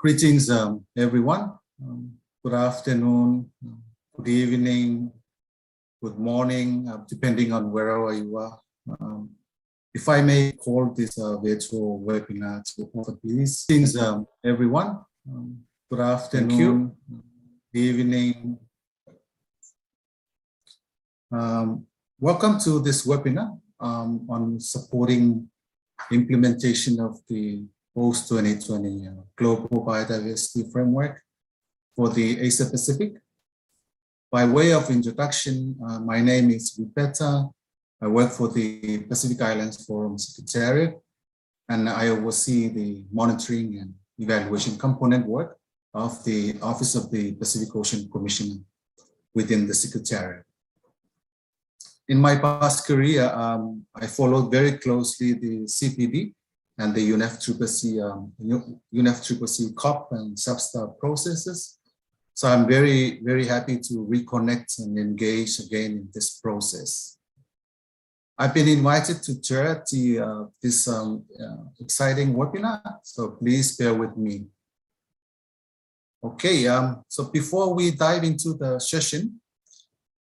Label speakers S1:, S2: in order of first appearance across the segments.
S1: Greetings, everyone. Good afternoon, good evening, good morning, depending on wherever you are. If I may call this virtual webinar to open, please. Greetings, everyone. Good afternoon, good evening. Welcome to this webinar on supporting implementation of the Post-2020 Global Biodiversity Framework for the Asia Pacific. By way of introduction, my name is Rupeta. I work for the Pacific Islands Forum Secretariat, and I oversee the monitoring and evaluation component work of the Office of the Pacific Ocean Commissioner within the Secretariat. In my past career, I followed very closely the CBD and the UNEP-WCMC COP and SubStar processes. So I'm very, very happy to reconnect and engage again in this process. I've been invited to chair this exciting webinar, so please bear with me. Okay, so before we dive into the session,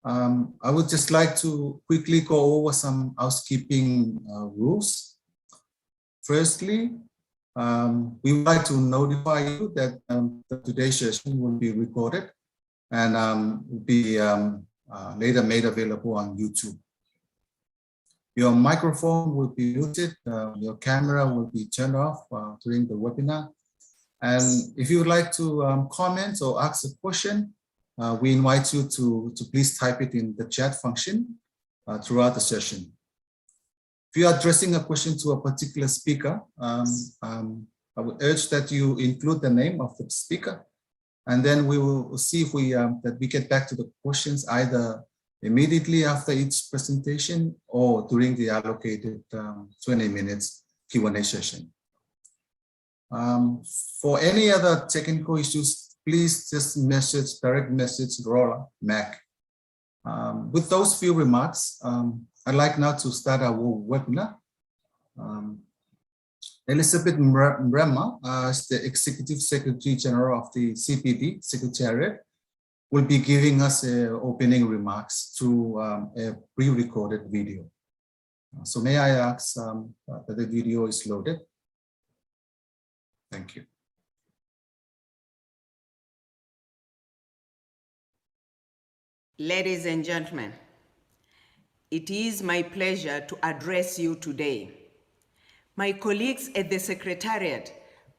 S1: I would just like to quickly go over some housekeeping rules. Firstly, we would like to notify you that today's session will be recorded and will be later made available on YouTube. Your microphone will be muted, your camera will be turned off during the webinar. And if you would like to comment or ask a question, we invite you to please type it in the chat function throughout the session. If you are addressing a question to a particular speaker, I would urge that you include the name of the speaker, and then we will see if we get back to the questions either immediately after each presentation or during the allocated 20 minutes Q&A session. For any other technical issues, please just direct message Rola Mac. With those few remarks, I'd like now to start our webinar. Elizabeth Mrema, as the Executive Secretary General of the CBD Secretariat, will be giving us opening remarks through a pre-recorded video. So may I ask that the video is loaded? Thank you.
S2: Ladies and gentlemen, it is my pleasure to address you today. My colleagues at the Secretariat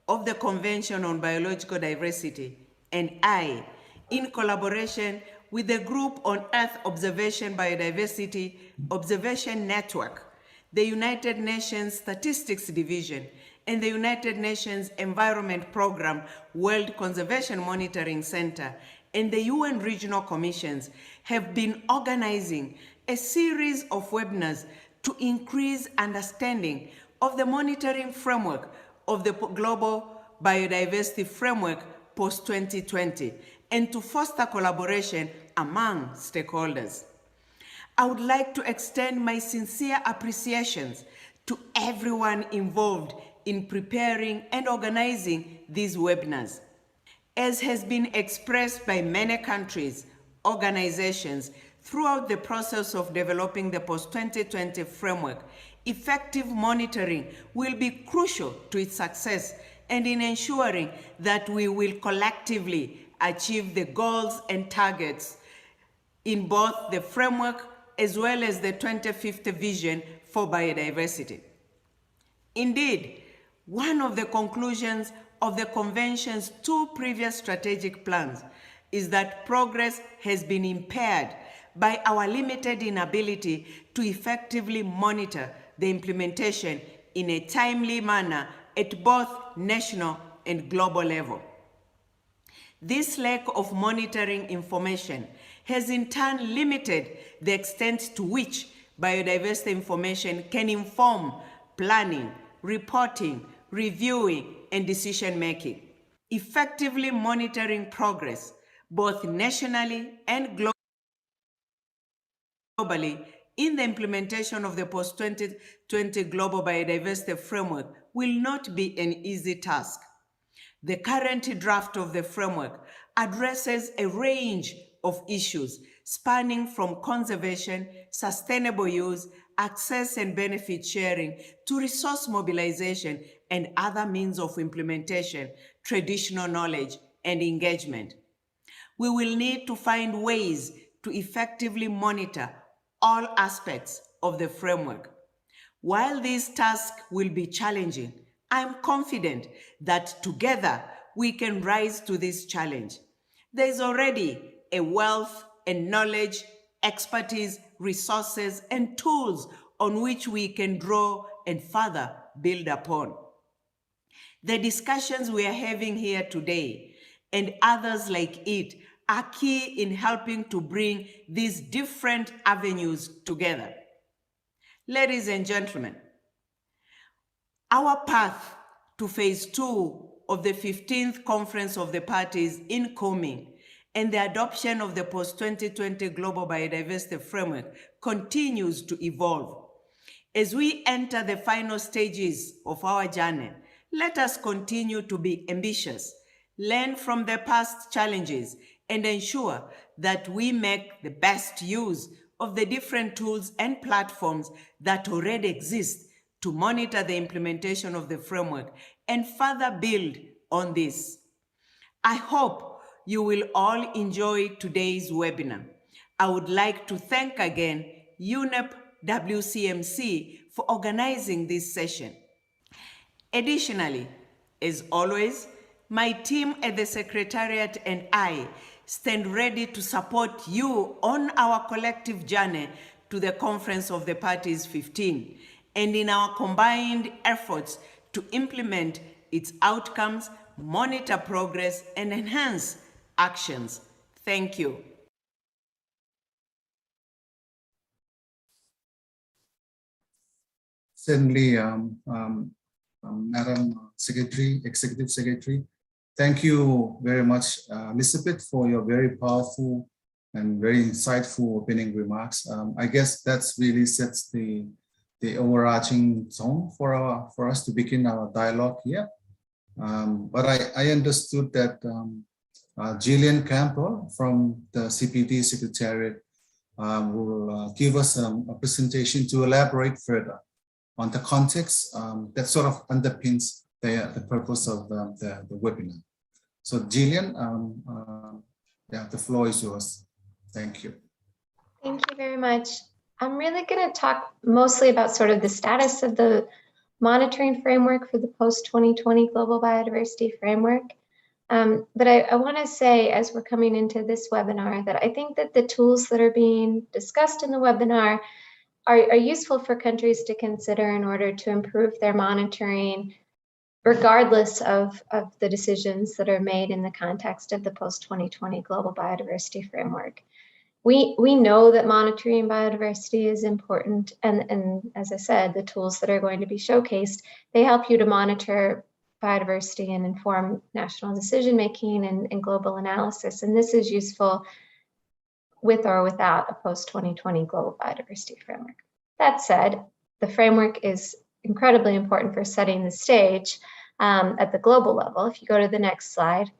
S2: of the Convention on Biological Diversity and I, in collaboration with the Group on Earth Observation Biodiversity Observation Network, the United Nations Statistics Division, and the United Nations Environment Programme World Conservation Monitoring Center, and the UN Regional Commissions have been organizing a series of webinars to increase understanding of the monitoring framework of the Global Biodiversity Framework post-2020 and to foster collaboration among stakeholders. I would like to extend my sincere appreciations to everyone involved in preparing and organizing these webinars. As has been expressed by many countries, organizations, throughout the process of developing the post-2020 framework, effective monitoring will be crucial to its success and in ensuring that we will collectively achieve the goals and targets in both the framework as well as the 2050 vision for biodiversity. Indeed, one of the conclusions of the Convention's two previous strategic plans is that progress has been impaired by our limited inability to effectively monitor the implementation in a timely manner at both national and global level. This lack of monitoring information has in turn limited the extent to which biodiversity information can inform planning, reporting, reviewing, and decision-making. Effectively monitoring progress, both nationally and globally, in the implementation of the post-2020 Global Biodiversity Framework will not be an easy task. The current draft of the framework addresses a range of issues spanning from conservation, sustainable use, access and benefit sharing, to resource mobilization and other means of implementation, traditional knowledge, and engagement. We will need to find ways to effectively monitor all aspects of the framework. While this task will be challenging, I'm confident that together we can rise to this challenge. There is already a wealth and knowledge, expertise, resources, and tools on which we can draw and further build upon. The discussions we are having here today and others like it are key in helping to bring these different avenues together. Ladies and gentlemen, our path to phase 2 of the 15th Conference of the Parties incoming and the adoption of the Post-2020 Global Biodiversity Framework continues to evolve. As we enter the final stages of our journey, let us continue to be ambitious, learn from the past challenges, and ensure that we make the best use of the different tools and platforms that already exist to monitor the implementation of the framework and further build on this. I hope you will all enjoy today's webinar. I would like to thank again UNEP-WCMC for organizing this session. Additionally, as always, my team at the Secretariat and I stand ready to support you on our collective journey to the Conference of the Parties 15 and in our combined efforts to implement its outcomes, monitor progress, and enhance actions. Thank you.
S1: Certainly, Madam Secretary, Executive Secretary, thank you very much, Elizabeth, for your very powerful and very insightful opening remarks. I guess that's really sets the overarching tone for us to begin our dialogue here. But I understood that Gillian Campbell from the CBD Secretariat will give us a presentation to elaborate further on the context that sort of underpins the purpose of the webinar. So Gillian, yeah, the floor is yours. Thank you.
S3: Thank you very much. I'm really going to talk mostly about sort of the status of the monitoring framework for the post-2020 Global Biodiversity Framework. But I want to say, as we're coming into this webinar, that I think that the tools that are being discussed in the webinar are useful for countries to consider in order to improve their monitoring, regardless of the decisions that are made in the context of the post-2020 Global Biodiversity Framework. We know that monitoring biodiversity is important, and as I said, the tools that are going to be showcased, they help you to monitor biodiversity and inform national decision-making and global analysis, and this is useful with or without a post-2020 Global Biodiversity Framework. That said, the framework is incredibly important for setting the stage at the global level. If you go to the next slide,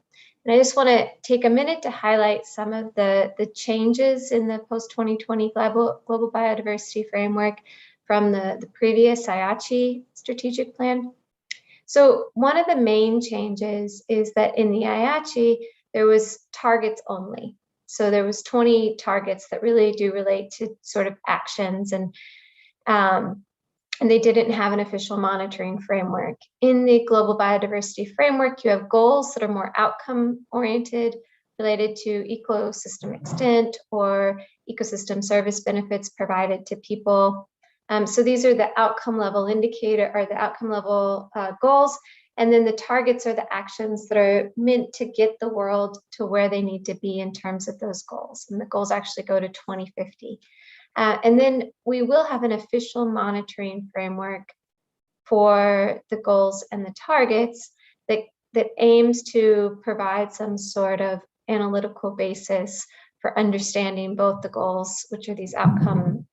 S3: and I just want to take a minute to highlight some of the changes in the post-2020 Global Biodiversity Framework from the previous IACHI strategic plan. So one of the main changes is that in the IACHI, there was targets only. So there was 20 targets that really do relate to sort of actions, and they didn't have an official monitoring framework. In the Global Biodiversity Framework, you have goals that are more outcome oriented, related to ecosystem extent or ecosystem service benefits provided to people. So these are the outcome level indicator or the outcome level goals. And then the targets are the actions that are meant to get the world to where they need to be in terms of those goals. And the goals actually go to 2050. And then we will have an official monitoring framework for the goals and the targets that aims to provide some sort of analytical basis for understanding both the goals, which are these outcome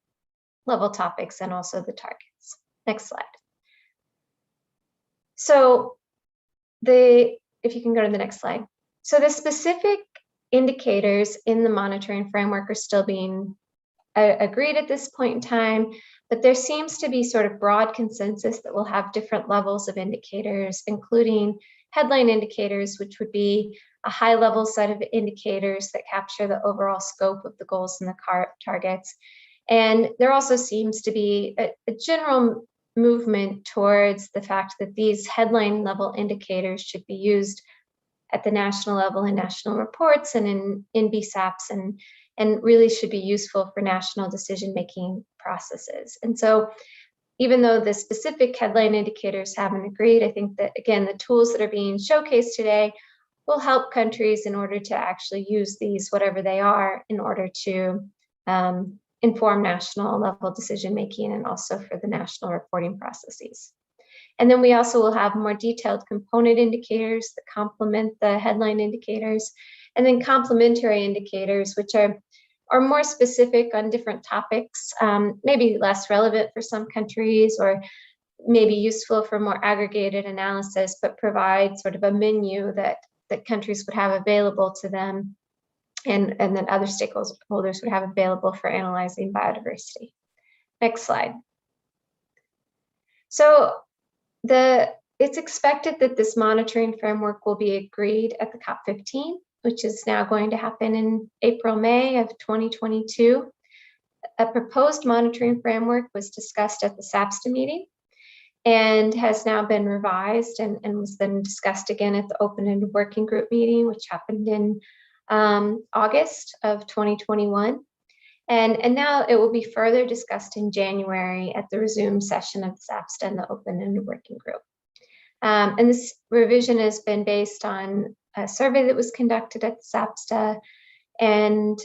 S3: level topics, and also the targets. Next slide. So the if you can go to the next slide. So the specific indicators in the monitoring framework are still being agreed at this point in time, but there seems to be sort of broad consensus that we'll have different levels of indicators, including headline indicators, which would be a high-level set of indicators that capture the overall scope of the goals and the targets. And there also seems to be a general movement towards the fact that these headline level indicators should be used at the national level in national reports and in BSAPs, and really should be useful for national decision-making processes. And so even though the specific headline indicators haven't agreed, I think that, again, the tools that are being showcased today will help countries in order to actually use these, whatever they are, in order to inform national level decision-making and also for the national reporting processes. And then we also will have more detailed component indicators that complement the headline indicators, and then complementary indicators, which are more specific on different topics, maybe less relevant for some countries, or maybe useful for more aggregated analysis, but provide sort of a menu that countries would have available to them, and then other stakeholders would have available for analyzing biodiversity. Next slide. So it's expected that this monitoring framework will be agreed at the COP15, which is now going to happen in April, May of 2022. A proposed monitoring framework was discussed at the SAPSTA meeting and has now been revised and was then discussed again at the open-ended working group meeting, which happened in August of 2021. And now it will be further discussed in January at the resumed session of the SAPSTA and the open-ended working group. And this revision has been based on a survey that was conducted at the SAPSTA, and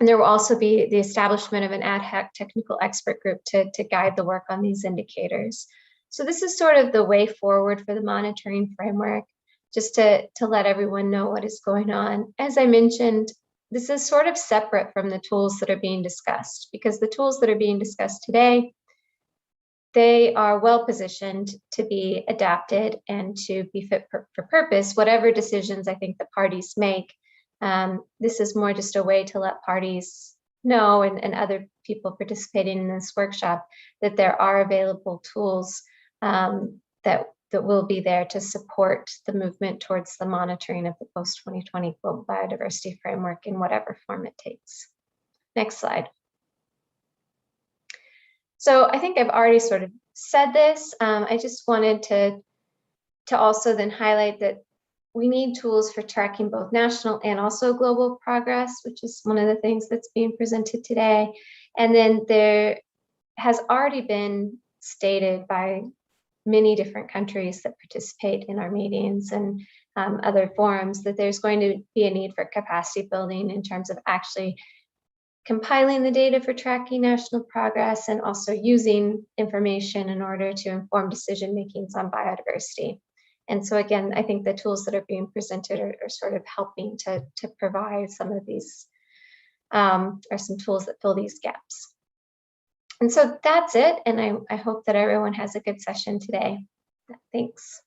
S3: there will also be the establishment of an ad hoc technical expert group to guide the work on these indicators. So this is sort of the way forward for the monitoring framework, just to let everyone know what is going on. As I mentioned, this is sort of separate from the tools that are being discussed, because the tools that are being discussed today, they are well positioned to be adapted and to be fit for purpose, whatever decisions I think the parties make. This is more just a way to let parties know, and other people participating in this workshop, that there are available tools that will be there to support the movement towards the monitoring of the post-2020 global biodiversity framework in whatever form it takes. Next slide. So I think I've already sort of said this. I just wanted to also then highlight that we need tools for tracking both national and also global progress, which is one of the things that's being presented today. And then there has already been stated by many different countries that participate in our meetings and other forums that there's going to be a need for capacity building in terms of actually compiling the data for tracking national progress, and also using information in order to inform decision makings on biodiversity. And so again, I think the tools that are being presented are sort of helping to provide some of these, or some tools that fill these gaps. And so that's it, and I hope that everyone has a good session today. Thanks.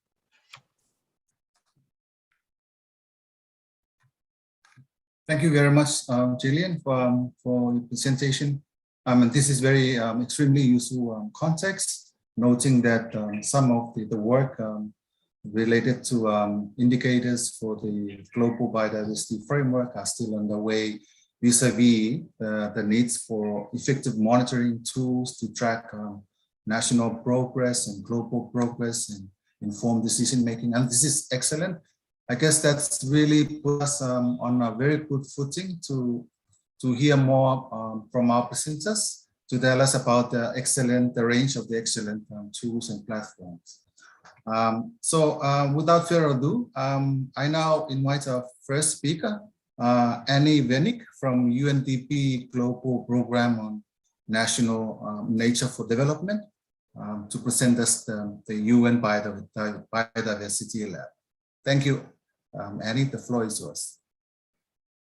S1: Thank you very much, Jillian, for your presentation. And this is very extremely useful context, noting that some of the work related to indicators for the global biodiversity framework are still underway, vis-a-vis the needs for effective monitoring tools to track national progress and global progress and inform decision-making. And this is excellent. I guess that's really put us on a very good footing to hear more from our presenters, to tell us about the range of the excellent tools and platforms. So without further ado, I now invite our first speaker, Annie Venick from UNDP Global Program on National Nature for Development, to present us the UN Biodiversity Lab. Thank you, Annie, the floor is yours.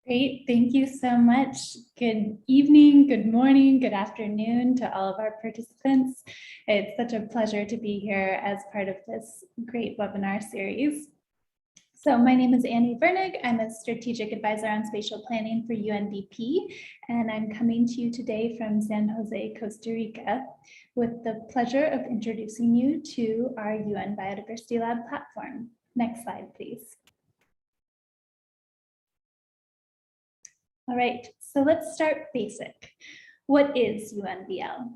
S4: Great, thank you so much. Good evening, good morning, good afternoon to all of our participants. It's such a pleasure to be here as part of this great webinar series. So my name is Annie Vernig. I'm a strategic advisor on spatial planning for UNDP, and I'm coming to you today from San Jose, Costa Rica, with the pleasure of introducing you to our UN Biodiversity Lab platform. Next slide, please. All right, so let's start basic. What is UNBL?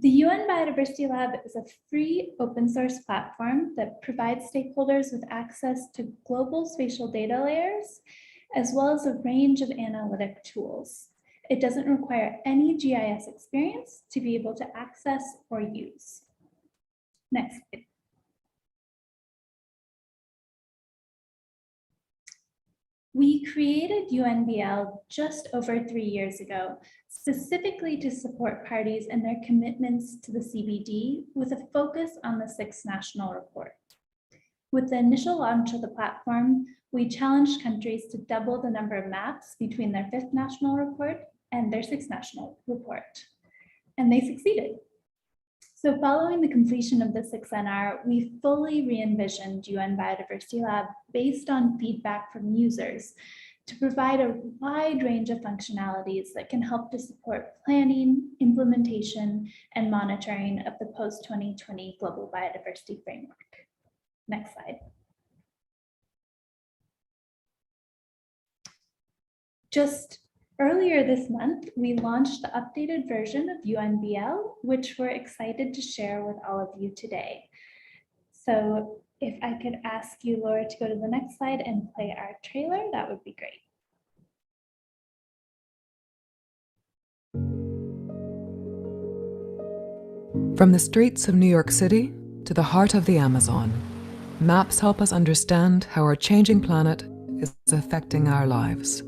S4: The UN Biodiversity Lab is a free open source platform that provides stakeholders with access to global spatial data layers, as well as a range of analytic tools. It doesn't require any GIS experience to be able to access or use. Next slide. We created UNBL just over 3 years ago, specifically to support parties and their commitments to the CBD with a focus on the 6th National Report. With the initial launch of the platform, we challenged countries to double the number of maps between their 5th National Report and their 6th National Report, and they succeeded. So following the completion of the 6NR, we fully re-envisioned UN Biodiversity Lab based on feedback from users to provide a wide range of functionalities that can help to support planning, implementation, and monitoring of the post-2020 Global Biodiversity Framework. Next slide. Just earlier this month, we launched the updated version of UNBL, which we're excited to share with all of you today. So if I could ask you, Laura, to go to the next slide and play our trailer, that would be great.
S5: From the streets of New York City to the heart of the Amazon, maps help us understand how our changing planet is affecting our lives.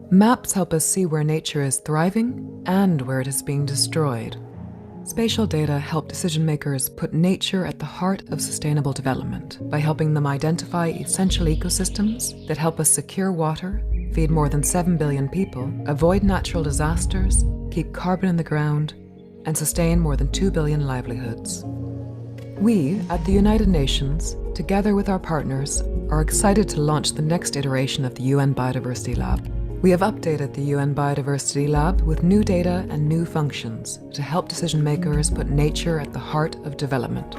S5: Maps help us see where nature is thriving and where it is being destroyed. Spatial data help decision makers put nature at the heart of sustainable development by helping them identify essential ecosystems that help us secure water, feed more than 7 billion people, avoid natural disasters, keep carbon in the ground, and sustain more than 2 billion livelihoods. We, at the United Nations, together with our partners, are excited to launch the next iteration of the UN Biodiversity Lab. We have updated the UN Biodiversity Lab with new data and new functions to help decision makers put nature at the heart of development.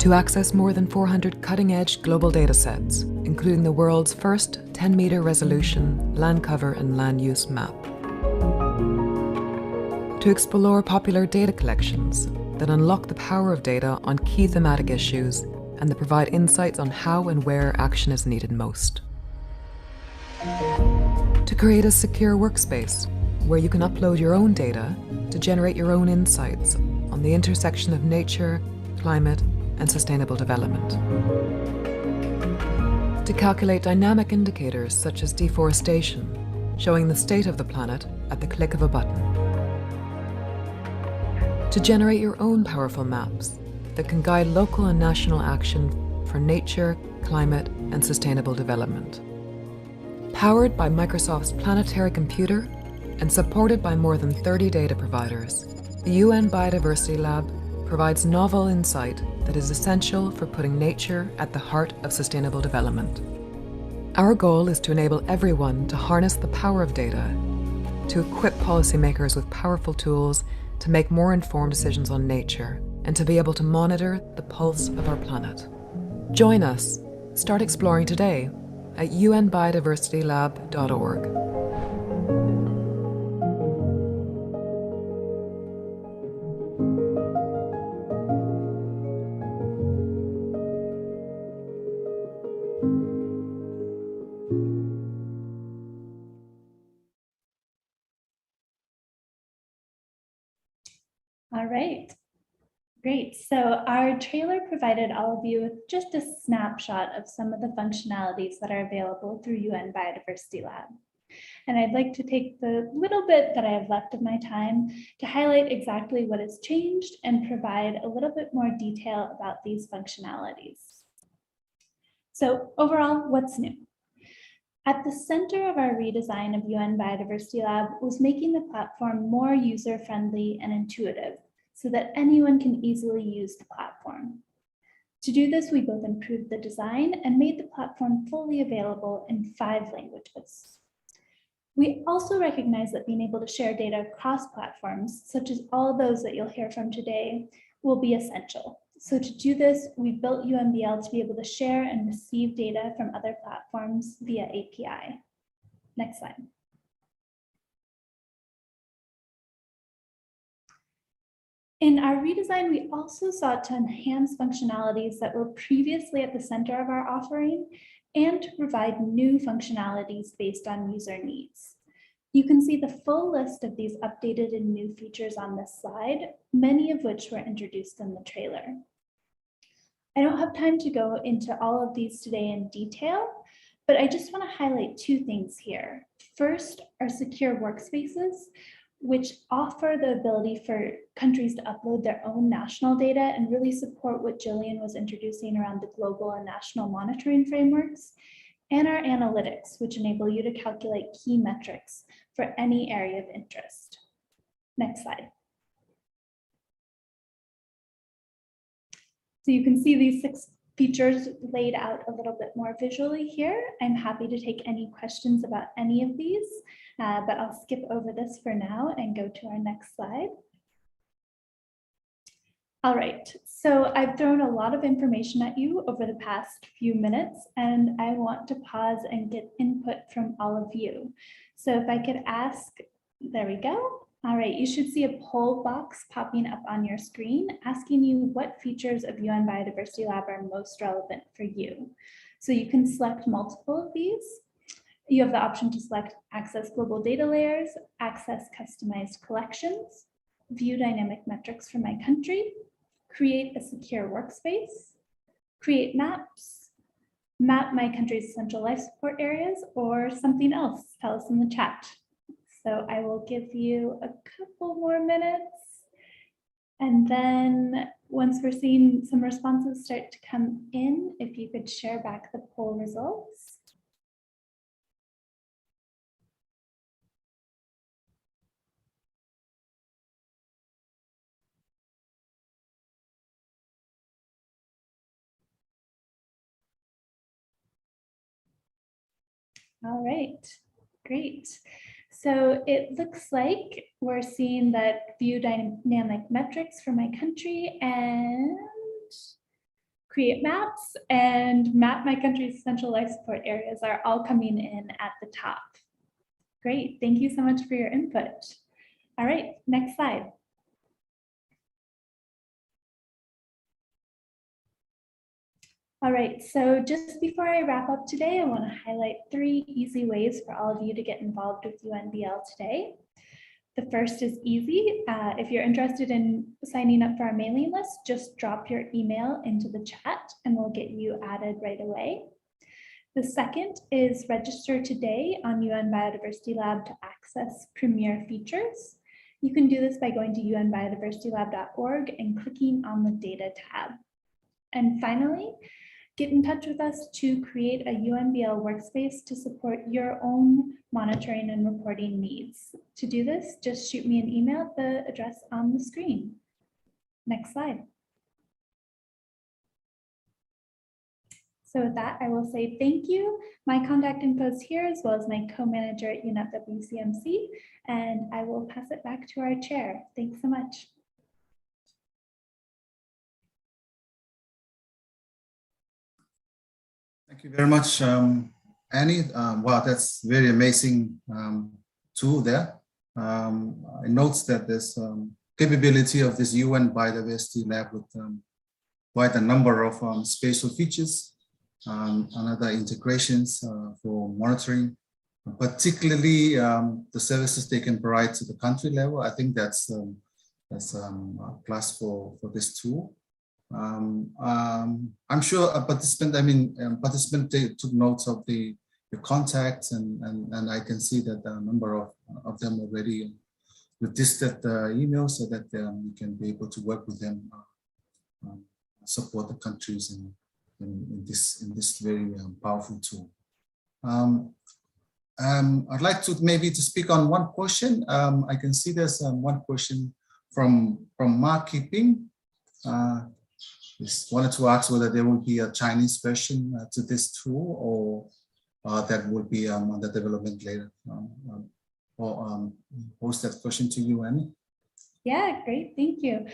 S5: To access more than 400 cutting-edge global data sets, including the world's first 10-meter resolution land cover and land use map. To explore popular data collections that unlock the power of data on key thematic issues and that provide insights on how and where action is needed most. To create a secure workspace where you can upload your own data to generate your own insights on the intersection of nature, climate, and sustainable development. To calculate dynamic indicators such as deforestation, showing the state of the planet at the click of a button. To generate your own powerful maps that can guide local and national action for nature, climate, and sustainable development. Powered by Microsoft's Planetary Computer and supported by more than 30 data providers, the UN Biodiversity Lab provides novel insight that is essential for putting nature at the heart of sustainable development. Our goal is to enable everyone to harness the power of data, to equip policymakers with powerful tools to make more informed decisions on nature, and to be able to monitor the pulse of our planet. Join us. Start exploring today at unbiodiversitylab.org.
S4: All right. Great. So our trailer provided all of you with just a snapshot of some of the functionalities that are available through UN Biodiversity Lab. And I'd like to take the little bit that I have left of my time to highlight exactly what has changed and provide a little bit more detail about these functionalities. So overall, what's new? At the center of our redesign of UN Biodiversity Lab was making the platform more user-friendly and intuitive so that anyone can easily use the platform. To do this, we both improved the design and made the platform fully available in 5 languages. We also recognize that being able to share data across platforms, such as all those that you'll hear from today, will be essential. So to do this, we built UNBL to be able to share and receive data from other platforms via API. Next slide. In our redesign, we also sought to enhance functionalities that were previously at the center of our offering and to provide new functionalities based on user needs. You can see the full list of these updated and new features on this slide, many of which were introduced in the trailer. I don't have time to go into all of these today in detail, but I just want to highlight 2 things here. First, our secure workspaces, which offer the ability for countries to upload their own national data and really support what Jillian was introducing around the global and national monitoring frameworks, and our analytics, which enable you to calculate key metrics for any area of interest. Next slide. So you can see these 6 features laid out a little bit more visually here. I'm happy to take any questions about any of these, but I'll skip over this for now and go to our next slide. All right, so I've thrown a lot of information at you over the past few minutes, and I want to pause and get input from all of you. So if I could ask, there we go. All right, you should see a poll box popping up on your screen asking you what features of UN Biodiversity Lab are most relevant for you. So you can select multiple of these. You have the option to select access global data layers, access customized collections, view dynamic metrics for my country, create a secure workspace, create maps, map my country's essential life support areas, or something else. Tell us in the chat. So I will give you a couple more minutes. And then once we're seeing some responses start to come in, if you could share back the poll results. All right, great. So it looks like we're seeing that view dynamic metrics for my country and create maps and map my country's essential life support areas are all coming in at the top. Great, thank you so much for your input. All right, next slide. All right, so just before I wrap up today, I want to highlight 3 easy ways for all of you to get involved with UNBL today. The first is easy. If you're interested in signing up for our mailing list, just drop your email into the chat and we'll get you added right away. The second is register today on UN Biodiversity Lab to access premier features. You can do this by going to unbiodiversitylab.org and clicking on the data tab. And finally, get in touch with us to create a UNBL workspace to support your own monitoring and reporting needs. To do this, just shoot me an email at the address on the screen. Next slide. So with that, I will say thank you. My contact info is here, as well as my co-manager at UNEP-WCMC, and I will pass it back to our chair. Thanks so much.
S1: Thank you very much, Annie. Wow, that's very amazing tool there. It notes that there's capability of this UN Biodiversity Lab with quite a number of spatial features and other integrations for monitoring, particularly the services they can provide to the country level. I think that's a plus for this tool. I'm sure a participant, participant took notes of the contacts and I can see that a number of them already registered the email so that we can be able to work with them, support the countries in this very powerful tool. I'd like to maybe to speak on one question. I can see there's one question from Mark Keeping. just wanted to ask whether there will be a Chinese version to this tool, or that will be under development later. Or pose that question to you, Annie.
S4: Yeah, great, thank you.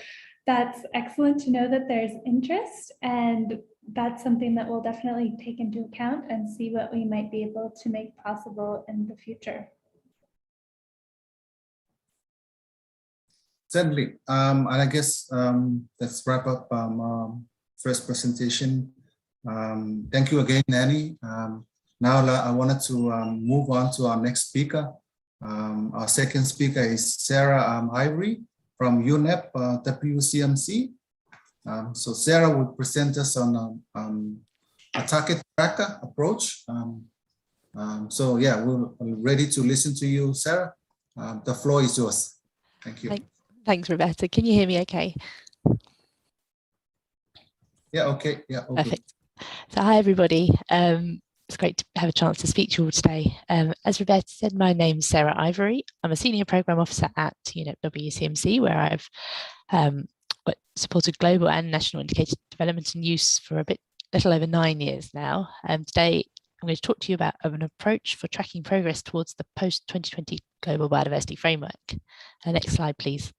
S4: That's excellent to know that there's interest, and that's something that we'll definitely take into account and see what we might be able to make possible in the future.
S1: Certainly, and I guess let's wrap up first presentation. Thank you again, Annie. Now I wanted to move on to our next speaker. Our second speaker is Sarah Ivory from UNEP-WCMC. So Sarah will present us on a target tracker approach. So yeah, we're ready to listen to you, Sarah. The floor is yours. Thank you.
S6: Thanks, Roberta. Can you hear me okay?
S1: Yeah, okay. Yeah, okay.
S6: Perfect. So hi, everybody. It's great to have a chance to speak to you all today. As Roberta said, my name is Sarah Ivory. I'm a Senior Programme Officer at UNEP-WCMC, where I've supported global and national indicator development and use for a little over 9 years now. Today, I'm going to talk to you about an approach for tracking progress towards the post-2020 Global Biodiversity Framework. Next slide, please.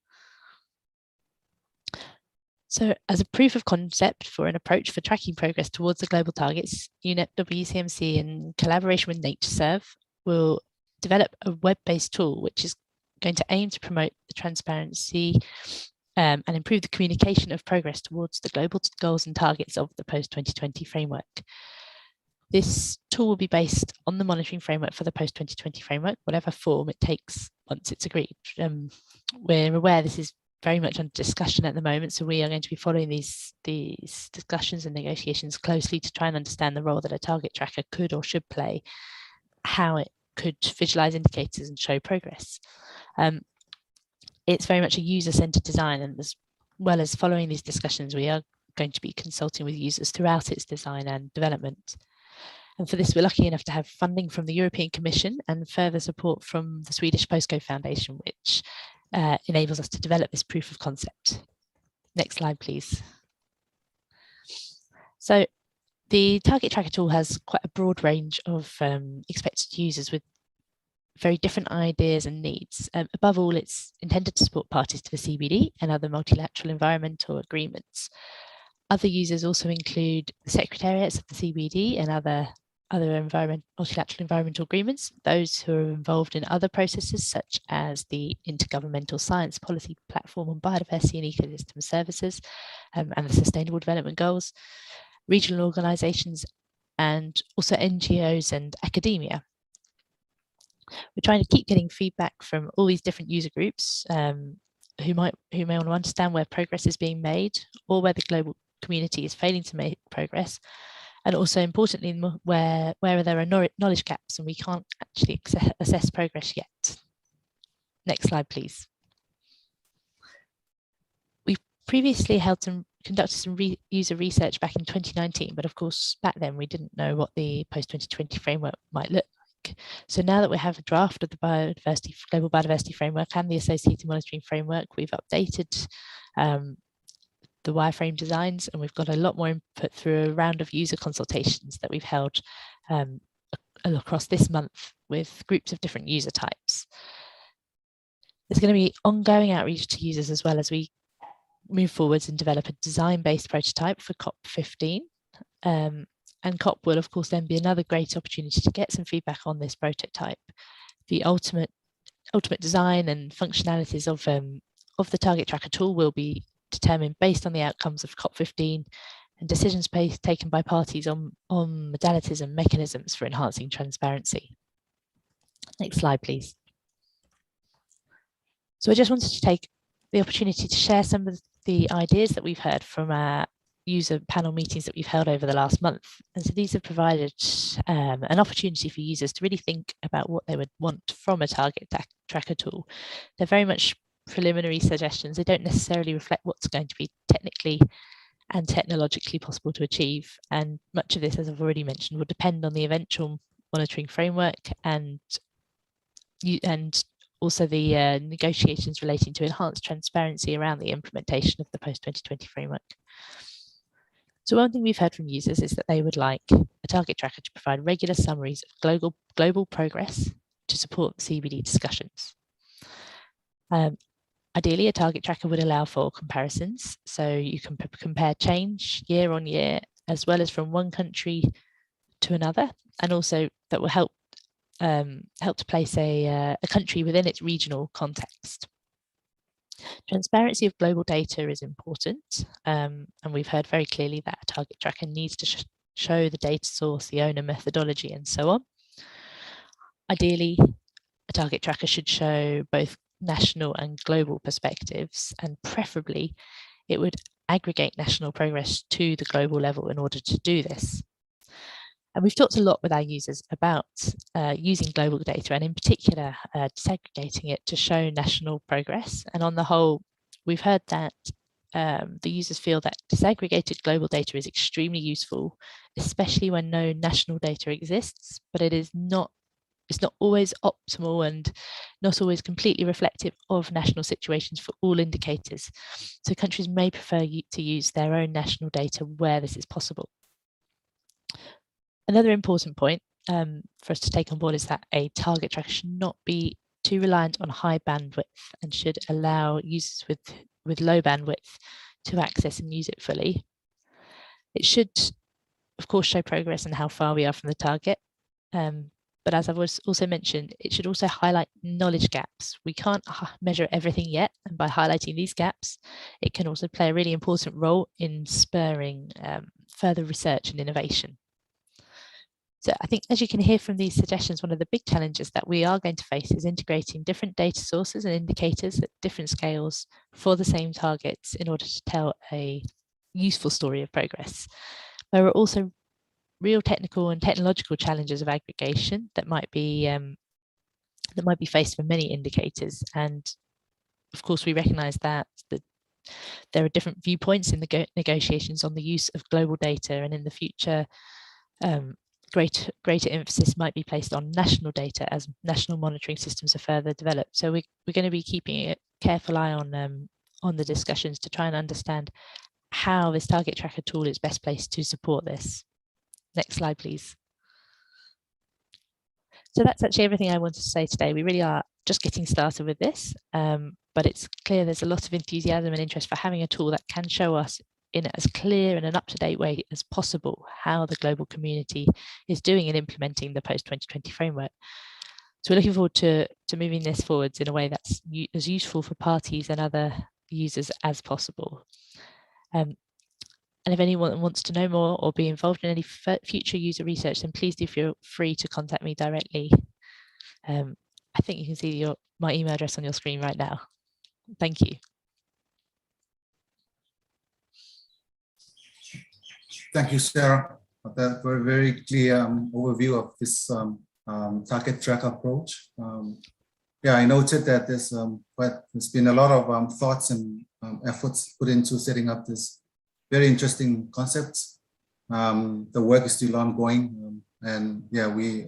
S6: So as a proof of concept for an approach for tracking progress towards the global targets, UNEP-WCMC, in collaboration with NatureServe, will develop a web-based tool which is going to aim to promote the transparency and improve the communication of progress towards the global goals and targets of the post-2020 framework. This tool will be based on the monitoring framework for the post-2020 framework, whatever form it takes once it's agreed. We're aware this is very much under discussion at the moment, so we are going to be following these discussions and negotiations closely to try and understand the role that a target tracker could or should play, how it could visualize indicators and show progress. It's very much a user-centered design, and as well as following these discussions, we are going to be consulting with users throughout its design and development. And for this, we're lucky enough to have funding from the European Commission and further support from the Swedish Postcode Foundation, which enables us to develop this proof of concept. Next slide, please. So the target tracker tool has quite a broad range of expected users with very different ideas and needs. Above all, it's intended to support parties to the CBD and other multilateral environmental agreements. Other users also include the secretariats of the CBD and other multilateral environmental agreements, those who are involved in other processes such as the Intergovernmental Science Policy Platform on Biodiversity and Ecosystem Services and the Sustainable Development Goals, regional organisations, and also NGOs and academia. We're trying to keep getting feedback from all these different user groups who may want to understand where progress is being made or where the global community is failing to make progress, and also importantly where there are knowledge gaps and we can't actually assess progress yet. Next slide, please. We've previously conducted some user research back in 2019, but of course back then we didn't know what the post-2020 framework might look like. So now that we have a draft of the Global Biodiversity Framework and the associated monitoring framework, we've updated the wireframe designs, and we've got a lot more input through a round of user consultations that we've held across this month with groups of different user types. There's going to be ongoing outreach to users as well as we move forwards and develop a design-based prototype for COP15. And COP will, of course, then be another great opportunity to get some feedback on this prototype. The ultimate design and functionalities of the target tracker tool will be determined based on the outcomes of COP15 and decisions taken by parties on modalities and mechanisms for enhancing transparency. Next slide, please. So I just wanted to take the opportunity to share some of the ideas that we've heard from our user panel meetings that we've held over the last month. And so these have provided an opportunity for users to really think about what they would want from a target tracker tool. They're very much preliminary suggestions. They don't necessarily reflect what's going to be technically and technologically possible to achieve. And much of this, as I've already mentioned, will depend on the eventual monitoring framework and also the negotiations relating to enhanced transparency around the implementation of the post-2020 framework. So one thing we've heard from users is that they would like a target tracker to provide regular summaries of global progress to support CBD discussions. Ideally, a target tracker would allow for comparisons, so you can compare change year on year, as well as from one country to another, and also that will help to place a country within its regional context. Transparency of global data is important, and we've heard very clearly that a target tracker needs to show the data source, the owner, methodology, and so on. Ideally, a target tracker should show both national and global perspectives, and preferably it would aggregate national progress to the global level in order to do this. And we've talked a lot with our users about using global data, and in particular disaggregating it to show national progress. And on the whole, we've heard that the users feel that disaggregated global data is extremely useful, especially when no national data exists, but it's not always optimal and not always completely reflective of national situations for all indicators. So countries may prefer to use their own national data where this is possible. Another important point for us to take on board is that a target tracker should not be too reliant on high bandwidth and should allow users with low bandwidth to access and use it fully. It should, of course, show progress and how far we are from the target. But as I've also mentioned, it should also highlight knowledge gaps. We can't measure everything yet, and by highlighting these gaps, it can also play a really important role in spurring further research and innovation. So I think, as you can hear from these suggestions, one of the big challenges that we are going to face is integrating different data sources and indicators at different scales for the same targets in order to tell a useful story of progress. There are also real technical and technological challenges of aggregation that might be faced for many indicators, and of course we recognize that there are different viewpoints in the negotiations on the use of global data, and in the future greater emphasis might be placed on national data as national monitoring systems are further developed. So we're going to be keeping a careful eye on the discussions to try and understand how this target tracker tool is best placed to support this. Next slide, please. So that's actually everything I wanted to say today. We really are just getting started with this, but it's clear there's a lot of enthusiasm and interest for having a tool that can show us in as clear and an up-to-date way as possible how the global community is doing in implementing the post-2020 framework. So we're looking forward to moving this forwards in a way that's as useful for parties and other users as possible. And if anyone wants to know more or be involved in any future user research, then please do feel free to contact me directly. I think you can see my email address on your screen right now. Thank you.
S1: Thank you, Sarah, for that very clear overview of this target tracker approach. Yeah, I noted that there's been a lot of thoughts and efforts put into setting up this very interesting concepts. The work is still ongoing, and yeah, we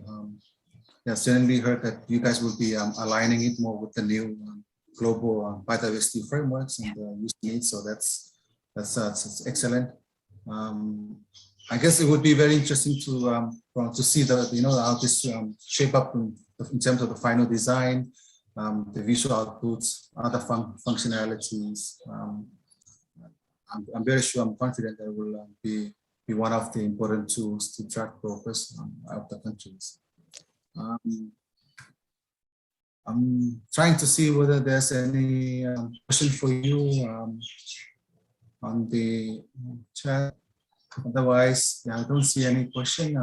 S1: certainly heard that you guys will be aligning it more with the new global biodiversity frameworks and user needs. So that's excellent. I guess it would be very interesting to see how this shape up in terms of the final design, the visual outputs, other functionalities. I'm very sure, I'm confident that it will be one of the important tools to track progress of the countries. I'm trying to see whether there's any question for you on the chat. Otherwise, yeah, I don't see any question.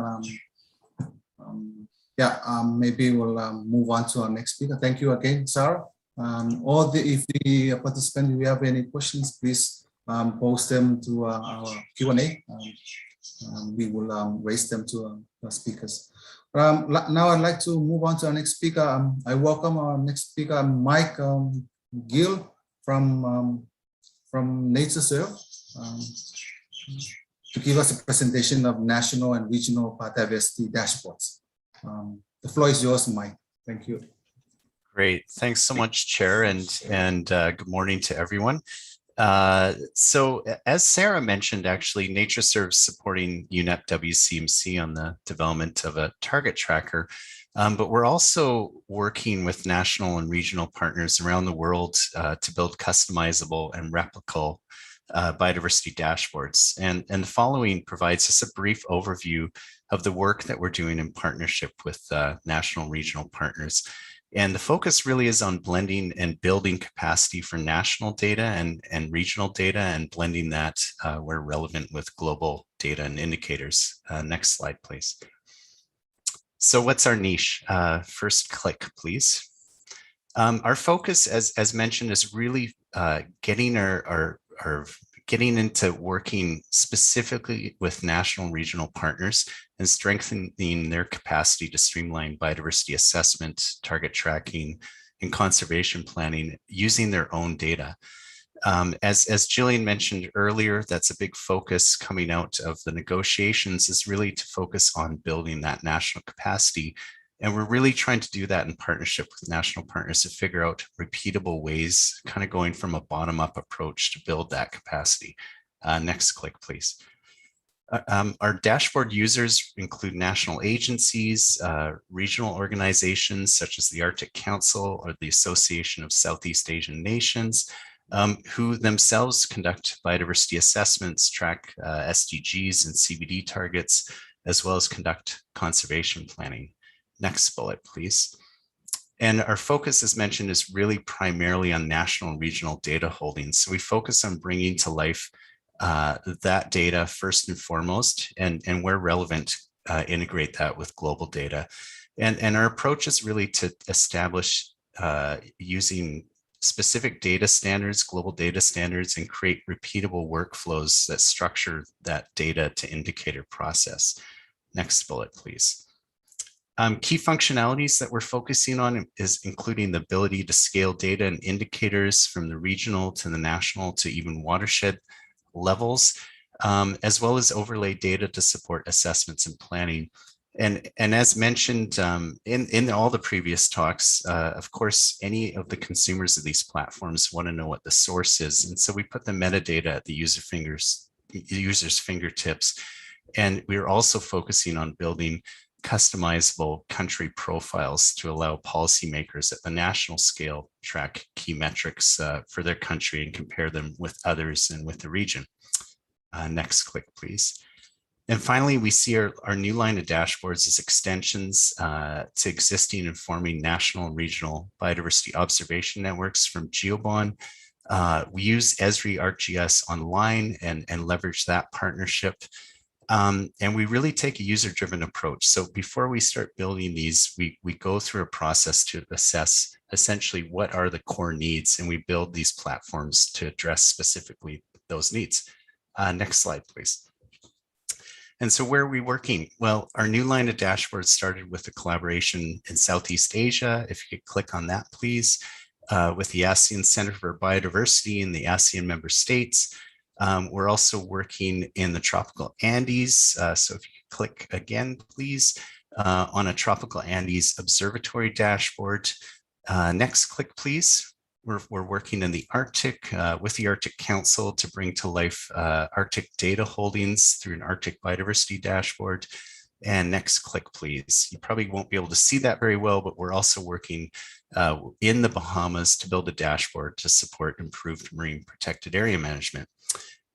S1: Maybe we'll move on to our next speaker. Thank you again, Sarah. If the participants, if you have any questions, please post them to our Q&A. We will raise them to our speakers. Now I'd like to move on to our next speaker. I welcome our next speaker, Mike Gill from NatureServe, to give us a presentation of national and regional biodiversity dashboards. The floor is yours, Mike. Thank you.
S7: Great. Thanks so much, Chair, and good morning to everyone. So as Sarah mentioned, actually, NatureServe's supporting UNEP-WCMC on the development of a target tracker, but we're also working with national and regional partners around the world to build customizable and replicable biodiversity dashboards. And the following provides us a brief overview of the work that we're doing in partnership with national and regional partners. And the focus really is on blending and building capacity for national data and regional data, and blending that where relevant with global data and indicators. Next slide, please. So what's our niche? First click, please. Our focus, as mentioned, is really getting getting into working specifically with national and regional partners and strengthening their capacity to streamline biodiversity assessment, target tracking, and conservation planning using their own data. As Gillian mentioned earlier, that's a big focus coming out of the negotiations, is really to focus on building that national capacity. And we're really trying to do that in partnership with national partners to figure out repeatable ways, kind of going from a bottom-up approach to build that capacity. Next click, please. Our dashboard users include national agencies, regional organizations such as the Arctic Council or the Association of Southeast Asian Nations, who themselves conduct biodiversity assessments, track SDGs and CBD targets, as well as conduct conservation planning. Next bullet, please. And our focus, as mentioned, is really primarily on national and regional data holdings. So we focus on bringing to life that data first and foremost, and where relevant, integrate that with global data. And our approach is really to establish using specific data standards, global data standards, and create repeatable workflows that structure that data to indicator process. Next bullet, please. Key functionalities that we're focusing on is including the ability to scale data and indicators from the regional to the national to even watershed levels, as well as overlay data to support assessments and planning. And as mentioned in all the previous talks, of course, any of the consumers of these platforms want to know what the source is. And so we put the metadata at the user's fingertips. And we're also focusing on building customizable country profiles to allow policymakers at the national scale track key metrics for their country and compare them with others and with the region. Next click, please. And finally, we see our new line of dashboards as extensions to existing and forming national and regional biodiversity observation networks from GeoBond. We use Esri ArcGIS Online and leverage that partnership. And we really take a user-driven approach. So before we start building these, we go through a process to assess essentially what are the core needs, and we build these platforms to address specifically those needs. Next slide, please. And so where are we working? Well, our new line of dashboards started with a collaboration in Southeast Asia. If you could click on that, please, with the ASEAN Center for Biodiversity and the ASEAN member states. We're also working in the tropical Andes. So if you could click again, please, on a tropical Andes observatory dashboard. Next click, please. We're working in the Arctic with the Arctic Council to bring to life Arctic data holdings through an Arctic biodiversity dashboard. And next click, please. You probably won't be able to see that very well, but we're also working in the Bahamas to build a dashboard to support improved marine protected area management.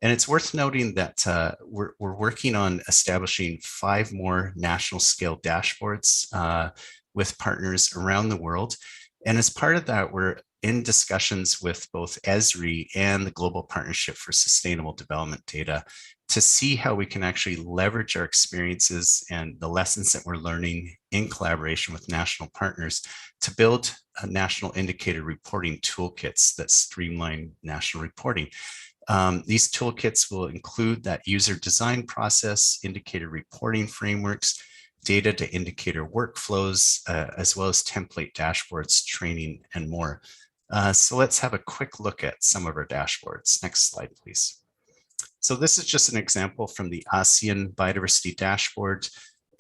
S7: And it's worth noting that we're working on establishing 5 more national scale dashboards with partners around the world. And as part of that, we're in discussions with both Esri and the Global Partnership for Sustainable Development Data to see how we can actually leverage our experiences and the lessons that we're learning in collaboration with national partners to build a national indicator reporting toolkits that streamline national reporting. These toolkits will include that user design process, indicator reporting frameworks, data to indicator workflows, as well as template dashboards, training, and more. So let's have a quick look at some of our dashboards. Next slide, please. So this is just an example from the ASEAN Biodiversity Dashboard.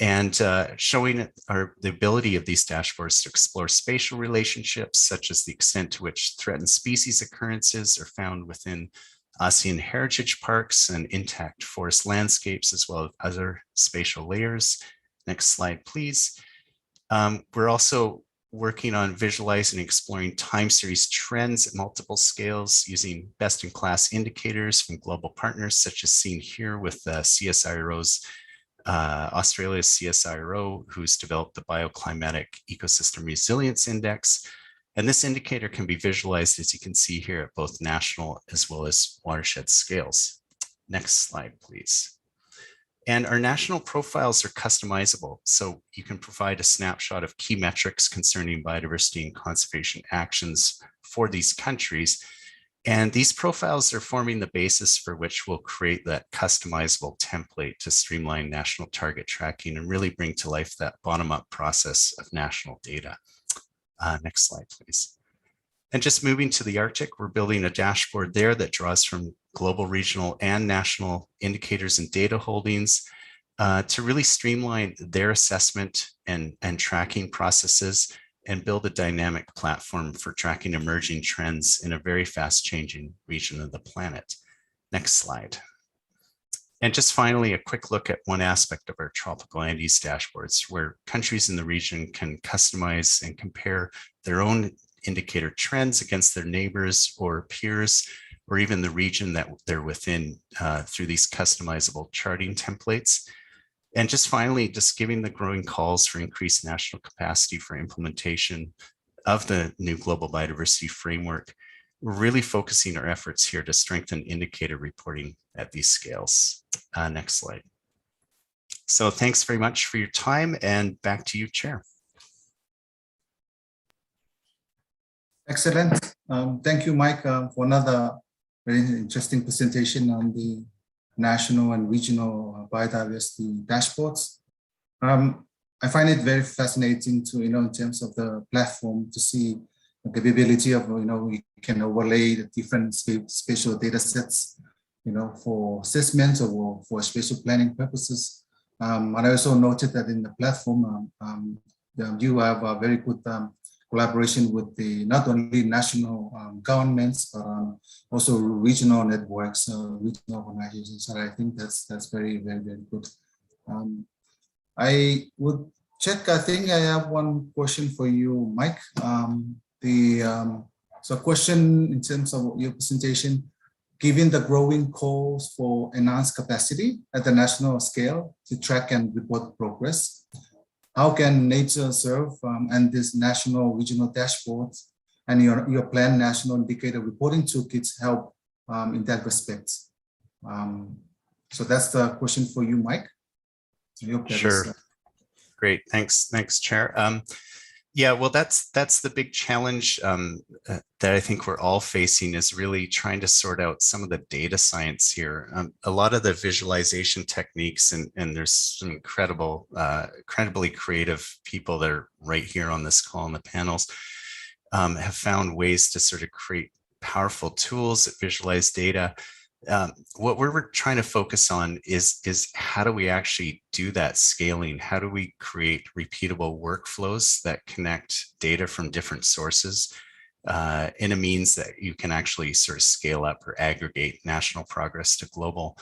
S7: and showing the ability of these dashboards to explore spatial relationships, such as the extent to which threatened species occurrences are found within ASEAN heritage parks and intact forest landscapes, as well as other spatial layers. Next slide, please. We're also working on visualizing and exploring time series trends at multiple scales using best-in-class indicators from global partners, such as seen here with CSIRO's Australia's CSIRO, who's developed the Bioclimatic Ecosystem Resilience Index. And this indicator can be visualized, as you can see here, at both national as well as watershed scales. Next slide, please. And our national profiles are customizable, so you can provide a snapshot of key metrics concerning biodiversity and conservation actions for these countries. And these profiles are forming the basis for which we'll create that customizable template to streamline national target tracking and really bring to life that bottom-up process of national data. Next slide, please. And just moving to the Arctic, we're building a dashboard there that draws from global, regional, and national indicators and data holdings to really streamline their assessment and tracking processes and build a dynamic platform for tracking emerging trends in a very fast changing region of the planet. Next slide. And just finally, a quick look at one aspect of our tropical Andes dashboards, where countries in the region can customize and compare their own indicator trends against their neighbors or peers, or even the region that they're within through these customizable charting templates. And just finally, just giving the growing calls for increased national capacity for implementation of the new global biodiversity framework, we're really focusing our efforts here to strengthen indicator reporting at these scales. Next slide. So thanks very much for your time, and back to you, Chair.
S1: Excellent. Thank you, Mike, for another very interesting presentation on the national and regional biodiversity dashboards. I find it very fascinating to, in terms of the platform, to see the capability of, we can overlay the different spatial data sets, for assessment or for spatial planning purposes. And I also noted that in the platform, you have a very good collaboration with the not only national governments, but also regional networks, regional organizations. And I think that's very, very, very good. I would check, I think I have one question for you, Mike. So question in terms of your presentation, given the growing calls for enhanced capacity at the national scale to track and report progress, how can NatureServe and this national regional dashboards and your planned national indicator reporting toolkits help in that respect? So that's the question for you, Mike.
S7: Sure. Great. Thanks, Chair. Yeah, well, that's the big challenge that I think we're all facing, is really trying to sort out some of the data science here. A lot of the visualization techniques, and there's some incredibly creative people that are right here on this call on the panels, have found ways to sort of create powerful tools that visualize data. What we're trying to focus on is how do we actually do that scaling? How do we create repeatable workflows that connect data from different sources in a means that you can actually sort of scale up or aggregate national progress to global?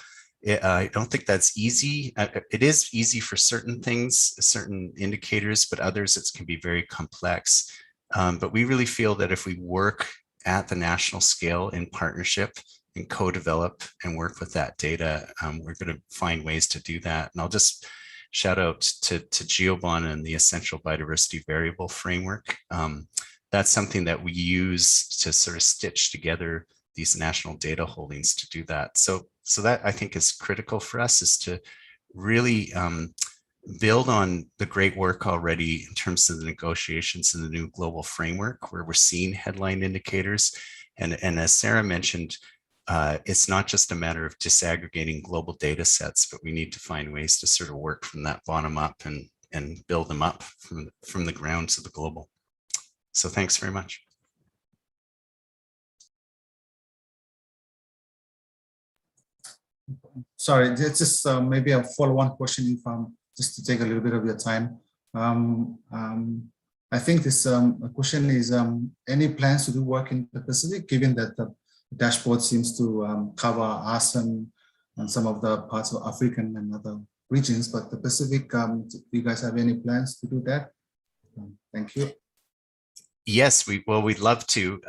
S7: I don't think that's easy. It is easy for certain things, certain indicators, but others it can be very complex. But we really feel that if we work at the national scale in partnership and co-develop and work with that data, we're going to find ways to do that. And I'll just shout out to GeoBon and the Essential Biodiversity Variable Framework. That's something that we use to sort of stitch together these national data holdings to do that. So that I think is critical for us, is to really build on the great work already in terms of the negotiations in the new global framework, where we're seeing headline indicators. And as Sarah mentioned, it's not just a matter of disaggregating global data sets, but we need to find ways to sort of work from that bottom up and build them up from the ground to the global. So thanks very much.
S1: Sorry, it's just maybe a follow-on question, just to take a little bit of your time. I think this question is, any plans to do work in the Pacific, given that the dashboard seems to cover ASEAN and some of the parts of African and other regions, but the Pacific, do you guys have any plans to do that? Thank you.
S7: Yes, we'd love to.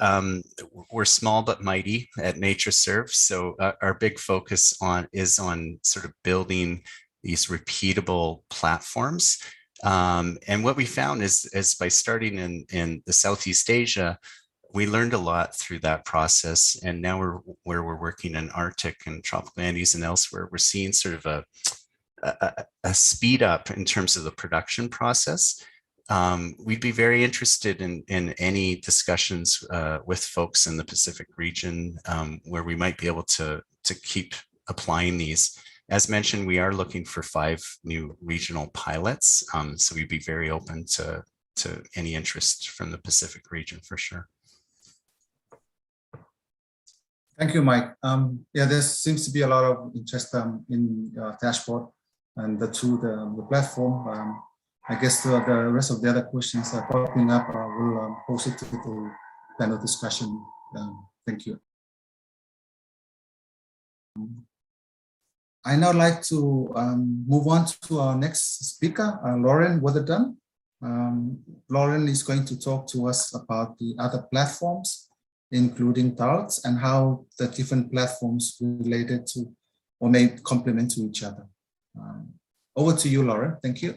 S7: We're small but mighty at NatureServe, so our big focus is on sort of building these repeatable platforms. And what we found is by starting in the Southeast Asia, we learned a lot through that process. And now where we're working in Arctic and tropical Andes and elsewhere, we're seeing sort of a speed up in terms of the production process. We'd be very interested in any discussions with folks in the Pacific region where we might be able to keep applying these. As mentioned, we are looking for 5 new regional pilots, so we'd be very open to any interest from the Pacific region for sure.
S1: Thank you, Mike. Yeah, there seems to be a lot of interest in dashboard and the platform. I guess the rest of the other questions are popping up. We'll post it to the panel discussion. Thank you. I now like to move on to our next speaker, Lauren Weatherdon. Lauren is going to talk to us about the other platforms, including DARTs, and how the different platforms related to or may complement to each other. Over to you, Lauren. Thank you.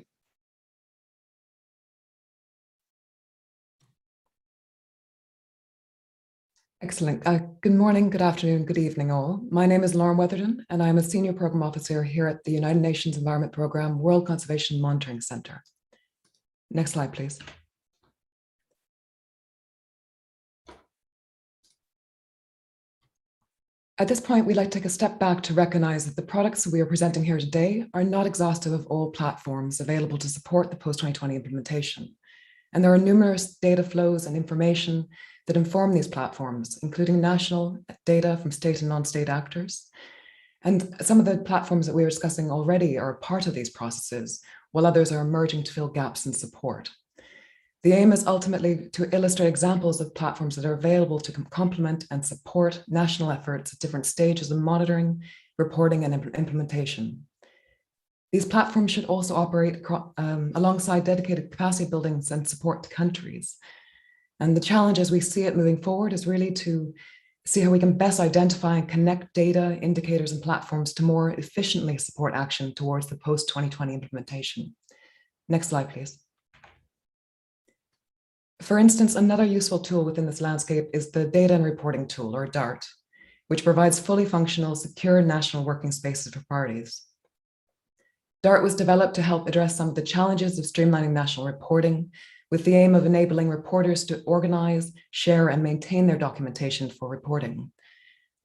S5: Excellent. Good morning, good afternoon, good evening all. My name is Lauren Weatherdon, and I'm a Senior Program Officer here at the United Nations Environment Programme World Conservation Monitoring Centre. Next slide, please. At this point, we'd like to take a step back to recognise that the products that we are presenting here today are not exhaustive of all platforms available to support the post-2020 implementation. And there are numerous data flows and information that inform these platforms, including national data from state and non-state actors. And some of the platforms that we were discussing already are part of these processes, while others are emerging to fill gaps in support. The aim is ultimately to illustrate examples of platforms that are available to complement and support national efforts at different stages of monitoring, reporting, and implementation. These platforms should also operate alongside dedicated capacity buildings and support to countries. And the challenge as we see it moving forward is really to see how we can best identify and connect data, indicators, and platforms to more efficiently support action towards the post-2020 implementation. Next slide, please. For instance, another useful tool within this landscape is the Data and Reporting Tool, or DART, which provides fully functional, secure national working spaces for parties. DART was developed to help address some of the challenges of streamlining national reporting, with the aim of enabling reporters to organize, share, and maintain their documentation for reporting.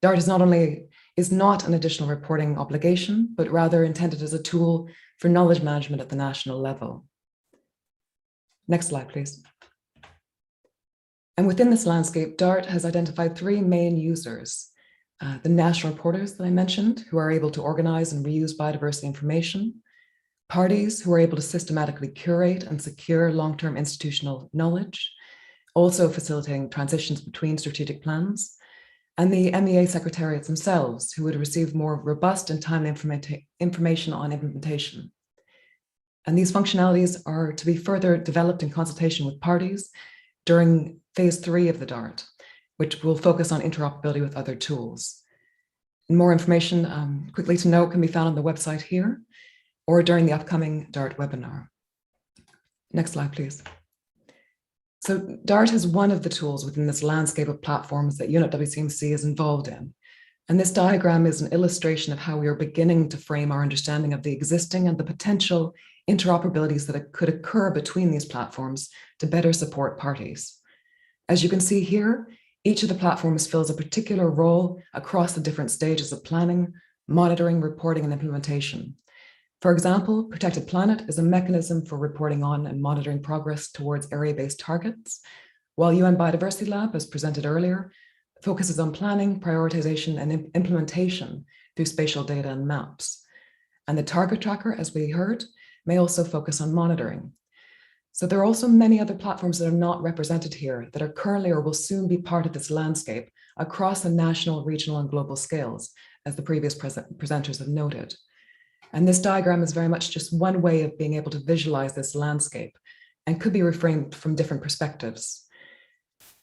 S5: DART is not an additional reporting obligation, but rather intended as a tool for knowledge management at the national level. Next slide, please. And within this landscape, DART has identified 3 main users. The national reporters that I mentioned, who are able to organize and reuse biodiversity information, parties who are able to systematically curate and secure long-term institutional knowledge, also facilitating transitions between strategic plans, and the MEA secretariats themselves, who would receive more robust and timely information on implementation. And these functionalities are to be further developed in consultation with parties during phase 3 of the DART, which will focus on interoperability with other tools. And more information, quickly to note, can be found on the website here or during the upcoming DART webinar. Next slide, please. So DART is one of the tools within this landscape of platforms that UNEP-WCMC is involved in. And this diagram is an illustration of how we are beginning to frame our understanding of the existing and the potential interoperabilities that could occur between these platforms to better support parties. As you can see here, each of the platforms fills a particular role across the different stages of planning, monitoring, reporting, and implementation. For example, Protected Planet is a mechanism for reporting on and monitoring progress towards area-based targets, while UN Biodiversity Lab, as presented earlier, focuses on planning, prioritization, and implementation through spatial data and maps. And the Target Tracker, as we heard, may also focus on monitoring. So there are also many other platforms that are not represented here that are currently or will soon be part of this landscape across the national, regional, and global scales, as the previous presenters have noted. And this diagram is very much just one way of being able to visualize this landscape and could be reframed from different perspectives.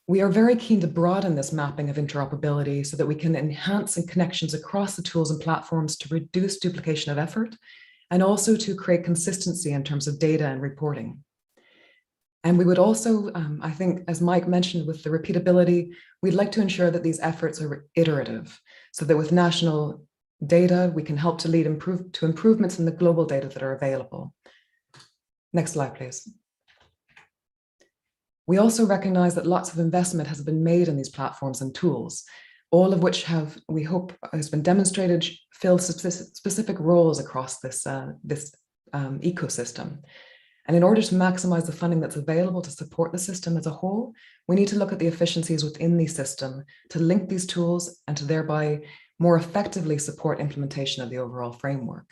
S5: We are very keen to broaden this mapping of interoperability so that we can enhance connections across the tools and platforms to reduce duplication of effort and also to create consistency in terms of data and reporting. And we would also, I think, as Mike mentioned, with the repeatability, we'd like to ensure that these efforts are iterative so that with national data, we can help to lead to improvements in the global data that are available. Next slide, please. We also recognize that lots of investment has been made in these platforms and tools, all of which have, we hope, has been demonstrated, fill specific roles across this ecosystem. And in order to maximize the funding that's available to support the system as a whole, we need to look at the efficiencies within the system to link these tools and to thereby more effectively support implementation of the overall framework.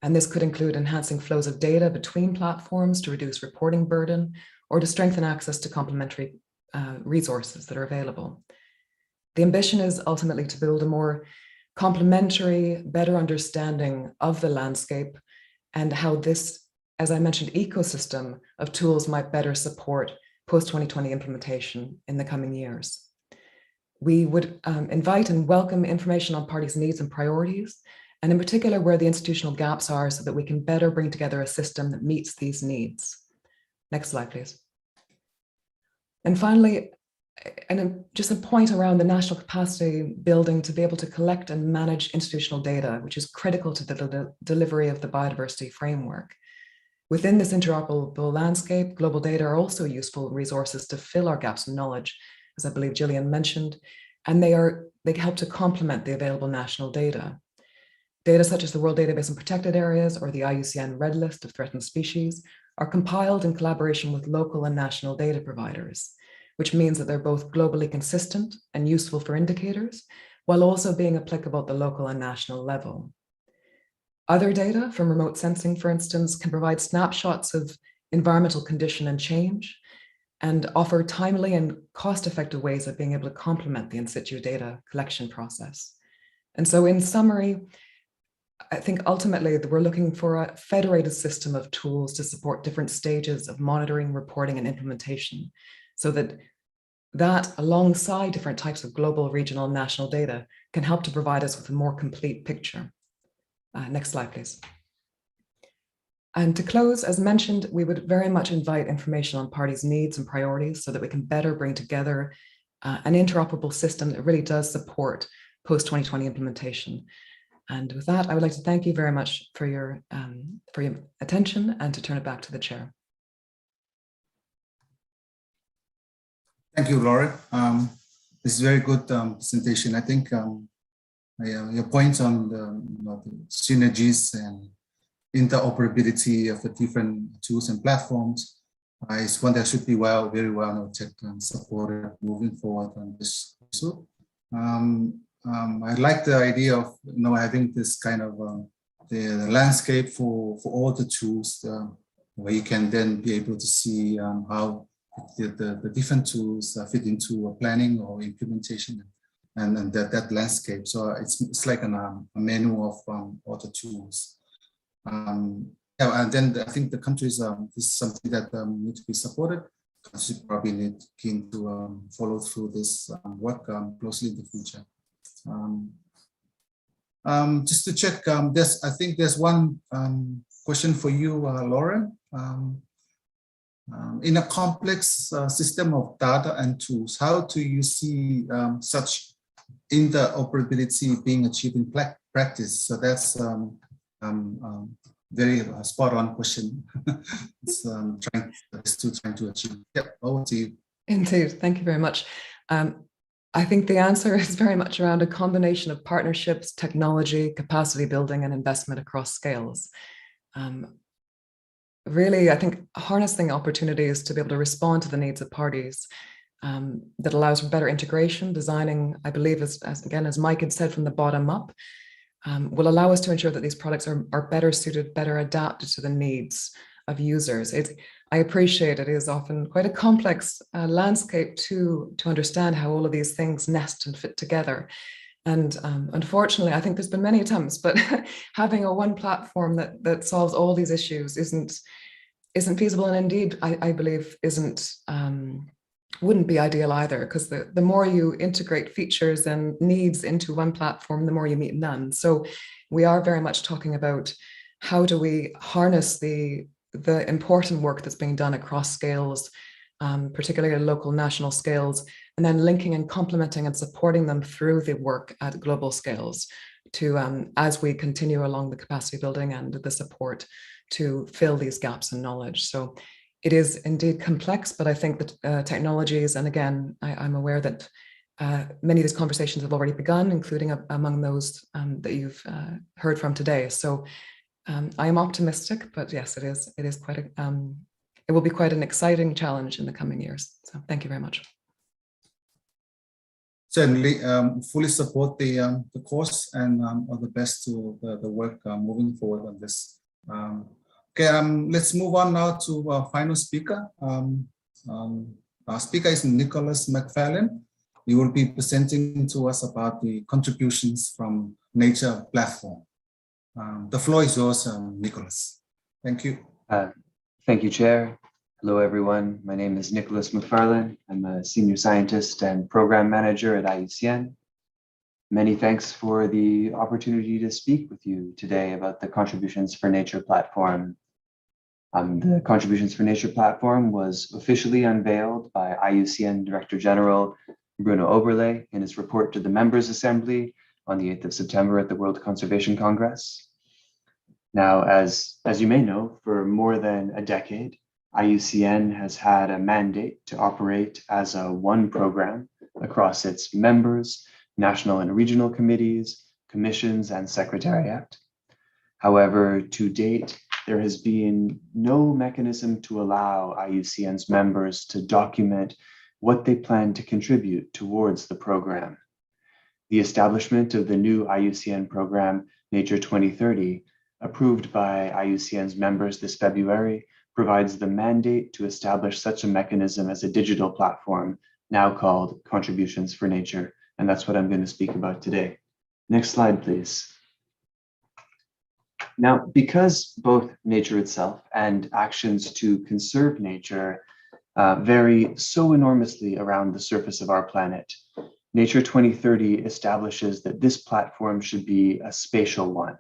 S5: And this could include enhancing flows of data between platforms to reduce reporting burden or to strengthen access to complementary resources that are available. The ambition is ultimately to build a more complementary, better understanding of the landscape and how this, as I mentioned, ecosystem of tools might better support post-2020 implementation in the coming years. We would invite and welcome information on parties' needs and priorities, and in particular where the institutional gaps are so that we can better bring together a system that meets these needs. Next slide, please. And finally, just a point around the national capacity building to be able to collect and manage institutional data, which is critical to the delivery of the biodiversity framework. Within this interoperable landscape, global data are also useful resources to fill our gaps in knowledge, as I believe Gillian mentioned, and they help to complement the available national data. Data such as the World Database on Protected Areas or the IUCN Red List of Threatened Species are compiled in collaboration with local and national data providers, which means that they're both globally consistent and useful for indicators, while also being applicable at the local and national level. Other data from remote sensing, for instance, can provide snapshots of environmental condition and change and offer timely and cost-effective ways of being able to complement the in situ data collection process. And so in summary, I think ultimately that we're looking for a federated system of tools to support different stages of monitoring, reporting, and implementation, so that alongside different types of global, regional, and national data can help to provide us with a more complete picture. Next slide, please. And to close, as mentioned, we would very much invite information on parties' needs and priorities so that we can better bring together an interoperable system that really does support post-2020 implementation. And with that, I would like to thank you very much for your attention and to turn it back to the chair.
S1: Thank you, Laura. This is a very good presentation. I think your points on the synergies and interoperability of the different tools and platforms is one that should be very well noted and supported moving forward on this issue. I like the idea of having this kind of the landscape for all the tools where you can then be able to see how the different tools fit into planning or implementation and that landscape. So it's like a menu of all the tools. Yeah, and then I think the countries, this is something that need to be supported. Countries probably keen to follow through this work closely in the future. Just to check, I think there's one question for you, Lauren. In a complex system of data and tools, how do you see such interoperability being achieved in practice? So that's very spot on question. It's trying to achieve. Yep, over to you.
S5: Indeed, thank you very much. I think the answer is very much around a combination of partnerships, technology, capacity building, and investment across scales. Really, I think harnessing opportunities to be able to respond to the needs of parties that allows for better integration, designing, I believe, as Mike had said, from the bottom up, will allow us to ensure that these products are better suited, better adapted to the needs of users. I appreciate it is often quite a complex landscape to understand how all of these things nest and fit together. And unfortunately, I think there's been many attempts, but having a one platform that solves all these issues isn't feasible, and indeed, I believe wouldn't be ideal either, because the more you integrate features and needs into one platform, the more you meet none. So we are very much talking about how do we harness the important work that's being done across scales, particularly local, national scales, and then linking and complementing and supporting them through the work at global scales to as we continue along the capacity building and the support to fill these gaps in knowledge. So it is indeed complex, but I think that technologies, and again, I'm aware that many of these conversations have already begun, including among those that you've heard from today. So I am optimistic, but yes, it is quite it will be quite an exciting challenge in the coming years. So thank you very much.
S1: Certainly, fully support the course, and all the best to the work moving forward on this. Okay, let's move on now to our final speaker. Our speaker is Nicholas McFarlane. He will be presenting to us about the contributions from Nature platform. The floor is yours, Nicholas. Thank you.
S8: Thank you, Chair. Hello, everyone. My name is Nicholas McFarlane. I'm a senior scientist and program manager at IUCN. Many thanks for the opportunity to speak with you today about the Contributions for Nature platform. The Contributions for Nature platform was officially unveiled by IUCN Director General Bruno Oberle in his report to the Members' Assembly on the 8th of September at the World Conservation Congress. Now, as you may know, for more than a decade, IUCN has had a mandate to operate as a one program across its members, national and regional committees, commissions, and secretariat. However, to date, there has been no mechanism to allow IUCN's members to document what they plan to contribute towards the program. The establishment of the new IUCN program, Nature 2030, approved by IUCN's members this February, provides the mandate to establish such a mechanism as a digital platform, now called Contributions for Nature. And that's what I'm going to speak about today. Next slide, please. Now, because both nature itself and actions to conserve nature vary so enormously around the surface of our planet, Nature 2030 establishes that this platform should be a spatial one,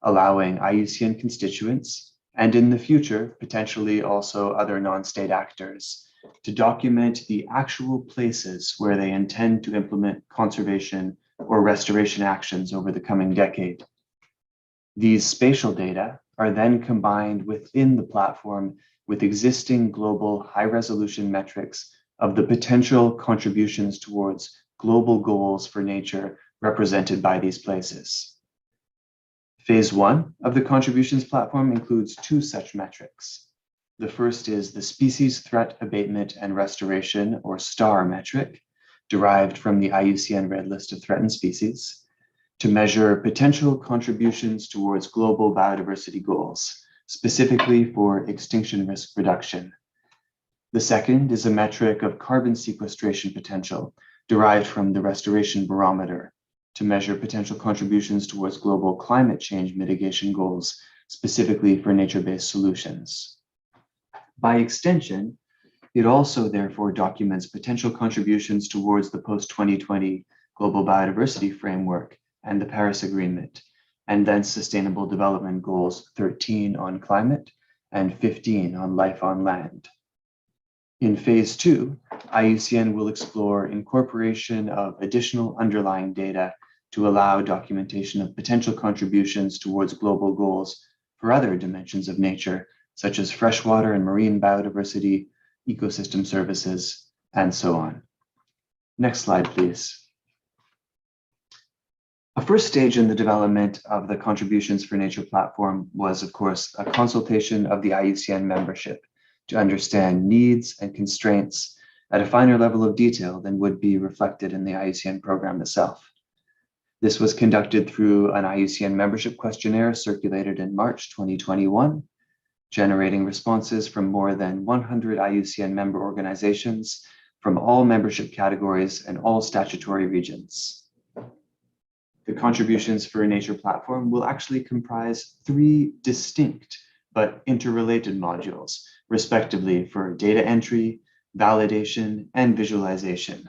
S8: allowing IUCN constituents, and in the future, potentially also other non-state actors, to document the actual places where they intend to implement conservation or restoration actions over the coming decade. These spatial data are then combined within the platform with existing global high-resolution metrics of the potential contributions towards global goals for nature represented by these places. Phase 1 of the contributions platform includes two such metrics. The first is the Species Threat Abatement and Restoration, or STAR metric, derived from the IUCN Red List of Threatened Species, to measure potential contributions towards global biodiversity goals, specifically for extinction risk reduction. The second is a metric of carbon sequestration potential, derived from the Restoration Barometer, to measure potential contributions towards global climate change mitigation goals, specifically for nature-based solutions. By extension, it also therefore documents potential contributions towards the post-2020 Global Biodiversity Framework and the Paris Agreement, and then Sustainable Development Goals 13 on climate and 15 on life on land. In Phase 2, IUCN will explore incorporation of additional underlying data to allow documentation of potential contributions towards global goals for other dimensions of nature, such as freshwater and marine biodiversity, ecosystem services, and so on. Next slide, please. A first stage in the development of the Contributions for Nature platform was, of course, a consultation of the IUCN membership to understand needs and constraints at a finer level of detail than would be reflected in the IUCN program itself. This was conducted through an IUCN membership questionnaire circulated in March 2021, generating responses from more than 100 IUCN member organizations from all membership categories and all statutory regions. The contributions for a nature platform will actually comprise 3 distinct but interrelated modules, respectively for data entry, validation, and visualization.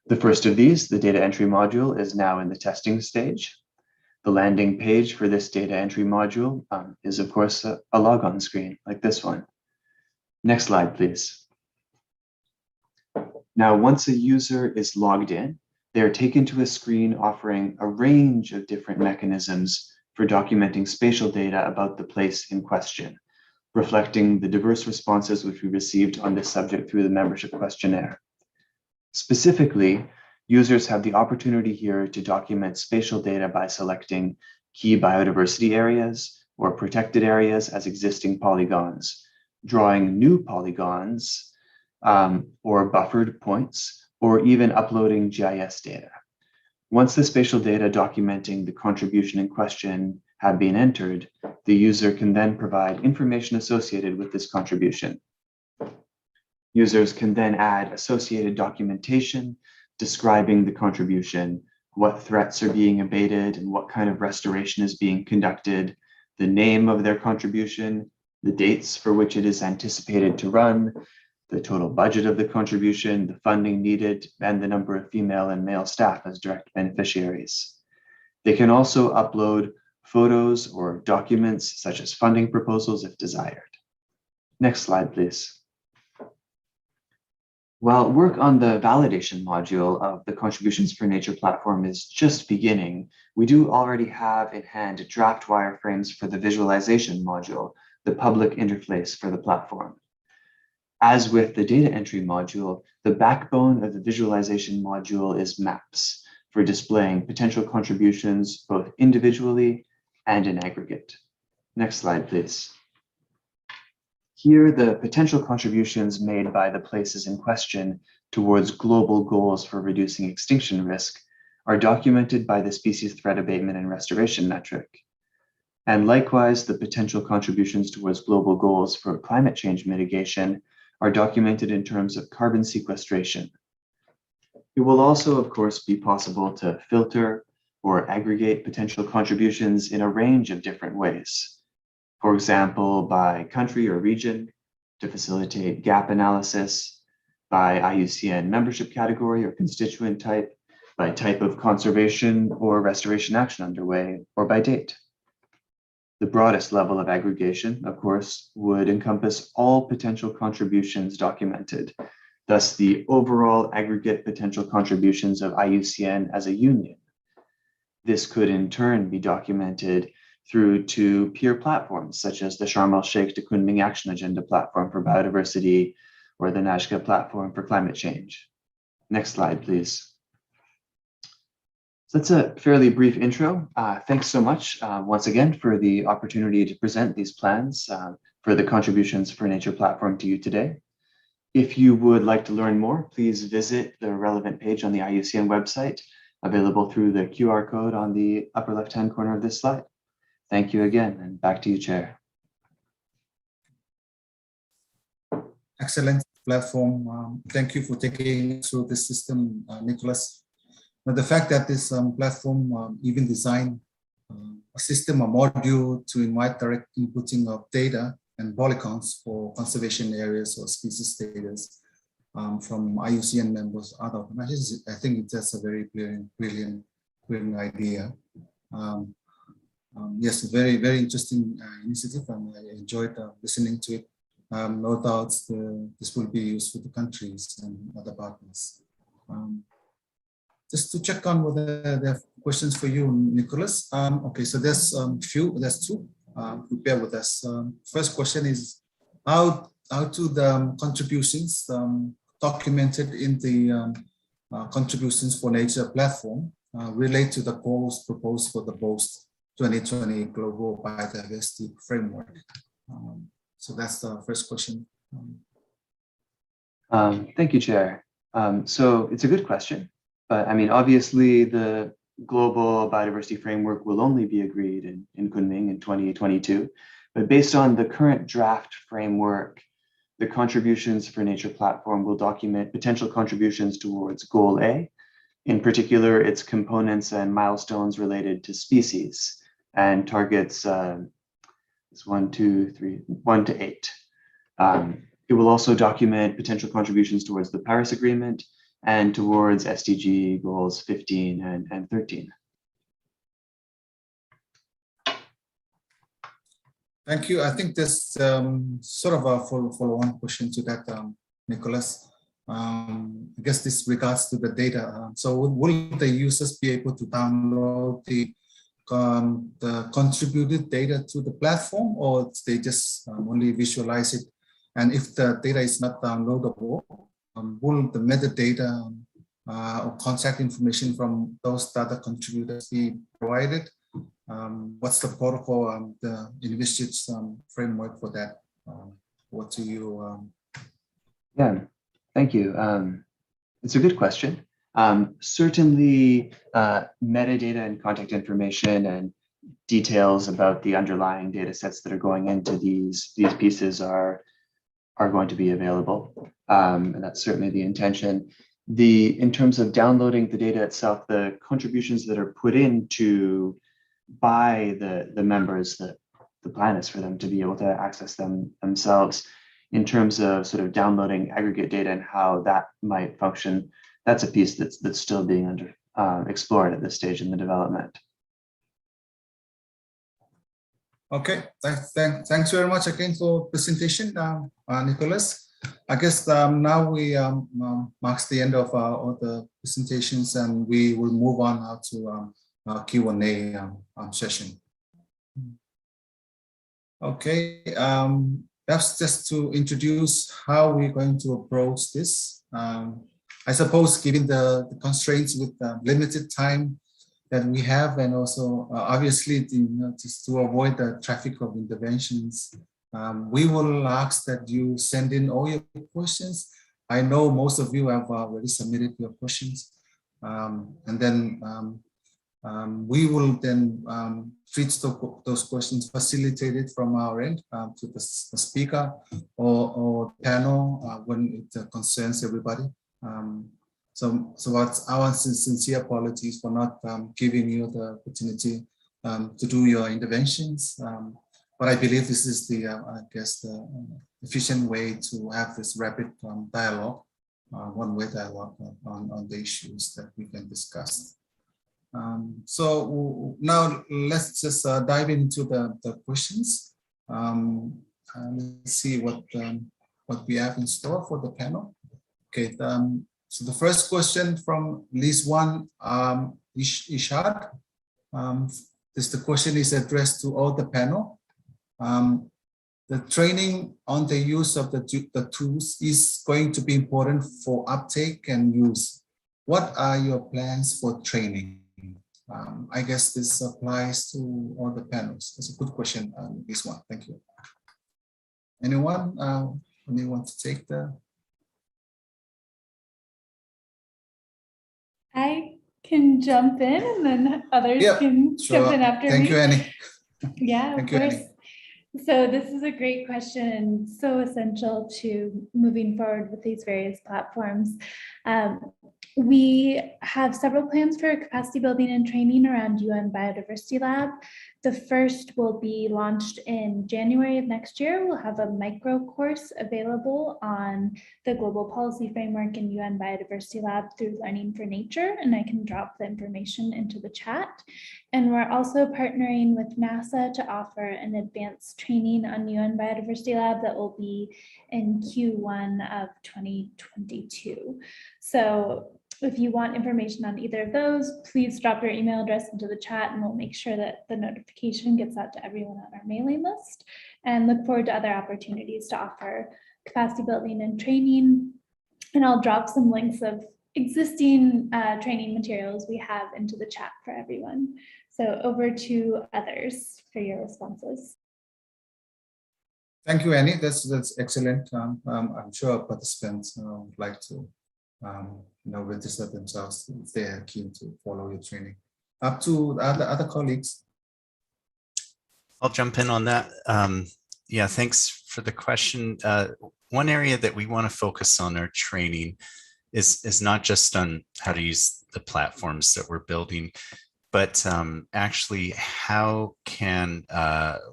S8: The first of these, the data entry module, is now in the testing stage. The landing page for this data entry module is, of course, a logon screen like this one. Next slide, please. Now, once a user is logged in, they are taken to a screen offering a range of different mechanisms for documenting spatial data about the place in question, reflecting the diverse responses which we received on this subject through the membership questionnaire. Specifically, users have the opportunity here to document spatial data by selecting key biodiversity areas or protected areas as existing polygons, drawing new polygons or buffered points, or even uploading GIS data. Once the spatial data documenting the contribution in question have been entered, the user can then provide information associated with this contribution. Users can then add associated documentation describing the contribution, what threats are being abated and what kind of restoration is being conducted, the name of their contribution, the dates for which it is anticipated to run, the total budget of the contribution, the funding needed, and the number of female and male staff as direct beneficiaries. They can also upload photos or documents such as funding proposals if desired. Next slide, please. While work on the validation module of the Contributions for Nature platform is just beginning, we do already have in hand draft wireframes for the visualization module, the public interface for the platform. As with the data entry module, the backbone of the visualization module is maps for displaying potential contributions both individually and in aggregate. Next slide, please. Here, the potential contributions made by the places in question towards global goals for reducing extinction risk are documented by the species threat abatement and restoration metric. And likewise, the potential contributions towards global goals for climate change mitigation are documented in terms of carbon sequestration. It will also, of course, be possible to filter or aggregate potential contributions in a range of different ways. For example, by country or region to facilitate gap analysis, by IUCN membership category or constituent type, by type of conservation or restoration action underway, or by date. The broadest level of aggregation, of course, would encompass all potential contributions documented, thus the overall aggregate potential contributions of IUCN as a union. This could in turn be documented through to peer platforms, such as the Sharm el-Sheikh to Kunming Action Agenda platform for biodiversity, or the Najka platform for climate change. Next slide, please. So that's a fairly brief intro. Thanks so much once again for the opportunity to present these plans for the Contributions for Nature platform to you today. If you would like to learn more, please visit the relevant page on the IUCN website, available through the QR code on the upper left-hand corner of this slide. Thank you again, and back to you, Chair.
S1: Excellent platform. Thank you for taking us through this system, Nicholas. But the fact that this platform even designed a system, a module to invite direct inputting of data and polygons for conservation areas or species status from IUCN members, other organizations, I think that's a very brilliant idea. Yes, very, very interesting initiative, and I enjoyed listening to it. No doubt this will be used for the countries and other partners. Just to check on whether there are questions for you, Nicholas. Okay, so there's two. Bear with us. First question is, how do the contributions documented in the Contributions for Nature platform relate to the goals proposed for the Post-2020 Global Biodiversity Framework? So that's the first question.
S8: Thank you, Chair. So it's a good question. But I mean, obviously, the global biodiversity framework will only be agreed in Kunming in 2022. But based on the current draft framework, the contributions for nature platform will document potential contributions towards Goal A, in particular, its components and milestones related to species, and targets is 1 to 8. It will also document potential contributions towards the Paris Agreement and towards SDG goals 15 and 13.
S1: Thank you. I think there's sort of a follow-on question to that, Nicholas. I guess this regards to the data. So will the users be able to download the contributed data to the platform, or they just only visualize it? And if the data is not downloadable, will the metadata or contact information from those data contributors be provided? What's the protocol, the envisaged framework for that? What do you?
S8: Yeah, thank you. It's a good question. Certainly, metadata and contact information and details about the underlying data sets that are going into these pieces are going to be available. And that's certainly the intention. In terms of downloading the data itself, the contributions that are put into by the members, the plan is for them to be able to access them themselves. In terms of sort of downloading aggregate data and how that might function, that's a piece that's still being explored at this stage in the development.
S1: Okay, thanks very much again for presentation, Nicholas. I guess now we marks the end of all the presentations, and we will move on now to Q1a session. Okay, that's just to introduce how we're going to approach this. I suppose given the constraints with limited time that we have, and also obviously just to avoid the traffic of interventions, we will ask that you send in all your questions. I know most of you have already submitted your questions, and then we will then treat those questions facilitated from our end to the speaker or panel when it concerns everybody. So what's our sincere apologies for not giving you the opportunity to do your interventions. But I believe this is the, I guess, the efficient way to have this rapid dialogue, one-way dialogue on the issues that we can discuss. So now let's just dive into the questions. Let's see what we have in store for the panel. Okay, so the first question from Liz Wan Ishad. The question is addressed to all the panel. The training on the use of the tools is going to be important for uptake and use. What are your plans for training? I guess this applies to all the panels. That's a good question, this one. Thank you. Anyone want to take the?
S4: I can jump in, and then others can jump in after me.
S1: Thank you, Annie.
S4: Yeah, of course. So this is a great question and so essential to moving forward with these various platforms. We have several plans for capacity building and training around UN Biodiversity Lab. The first will be launched in January of next year. We'll have a micro course available on the global policy framework in UN Biodiversity Lab through Learning for Nature, and I can drop the information into the chat. And we're also partnering with NASA to offer an advanced training on UN Biodiversity Lab that will be in Q1 of 2022. So if you want information on either of those, please drop your email address into the chat, and we'll make sure that the notification gets out to everyone on our mailing list, and look forward to other opportunities to offer capacity building and training. And I'll drop some links of existing training materials we have into the chat for everyone. So over to others for your responses.
S1: Thank you, Annie. That's excellent. I'm sure participants would like to register themselves if they are keen to follow your training. Up to other colleagues.
S7: I'll jump in on that. Yeah, thanks for the question. One area that we want to focus on our training is not just on how to use the platforms that we're building, but actually how can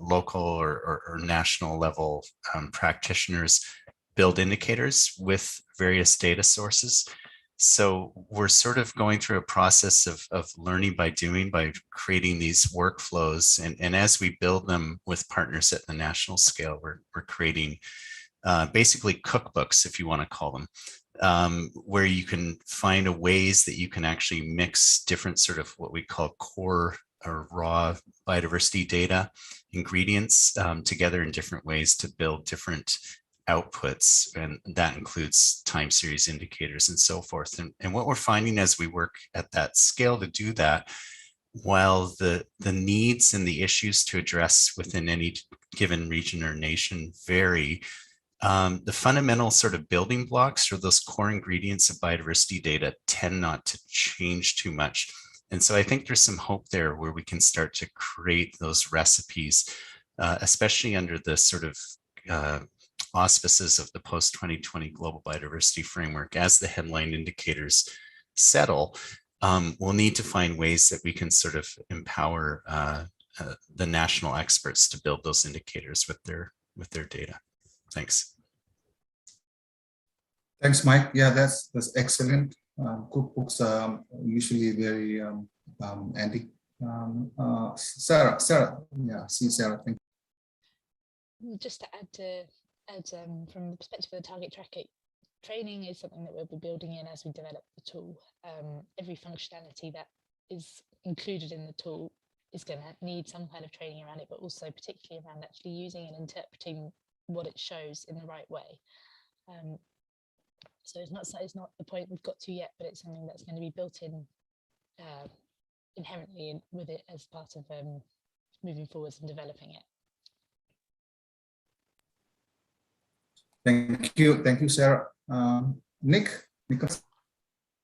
S7: local or national level practitioners build indicators with various data sources. So we're sort of going through a process of learning by doing, by creating these workflows. And as we build them with partners at the national scale, we're creating basically cookbooks, if you want to call them, where you can find ways that you can actually mix different sort of what we call core or raw biodiversity data ingredients together in different ways to build different outputs, and that includes time series indicators and so forth. And what we're finding as we work at that scale to do that, while the needs and the issues to address within any given region or nation vary, the fundamental sort of building blocks or those core ingredients of biodiversity data tend not to change too much. And so I think there's some hope there where we can start to create those recipes, especially under the sort of auspices of the post-2020 global biodiversity framework. As the headline indicators settle, we'll need to find ways that we can sort of empower the national experts to build those indicators with their data. Thanks.
S1: Thanks, Mike. Yeah, that's excellent. Cookbooks are usually very handy. Sarah, yeah, see Sarah. Thank you.
S6: Just to add from the perspective of the target tracker, training is something that we'll be building in as we develop the tool. Every functionality that is included in the tool is going to need some kind of training around it, but also particularly around actually using and interpreting what it shows in the right way. So it's not the point we've got to yet, but it's something that's going to be built in inherently with it as part of moving forwards and developing it.
S1: Thank you, Sarah. Nick.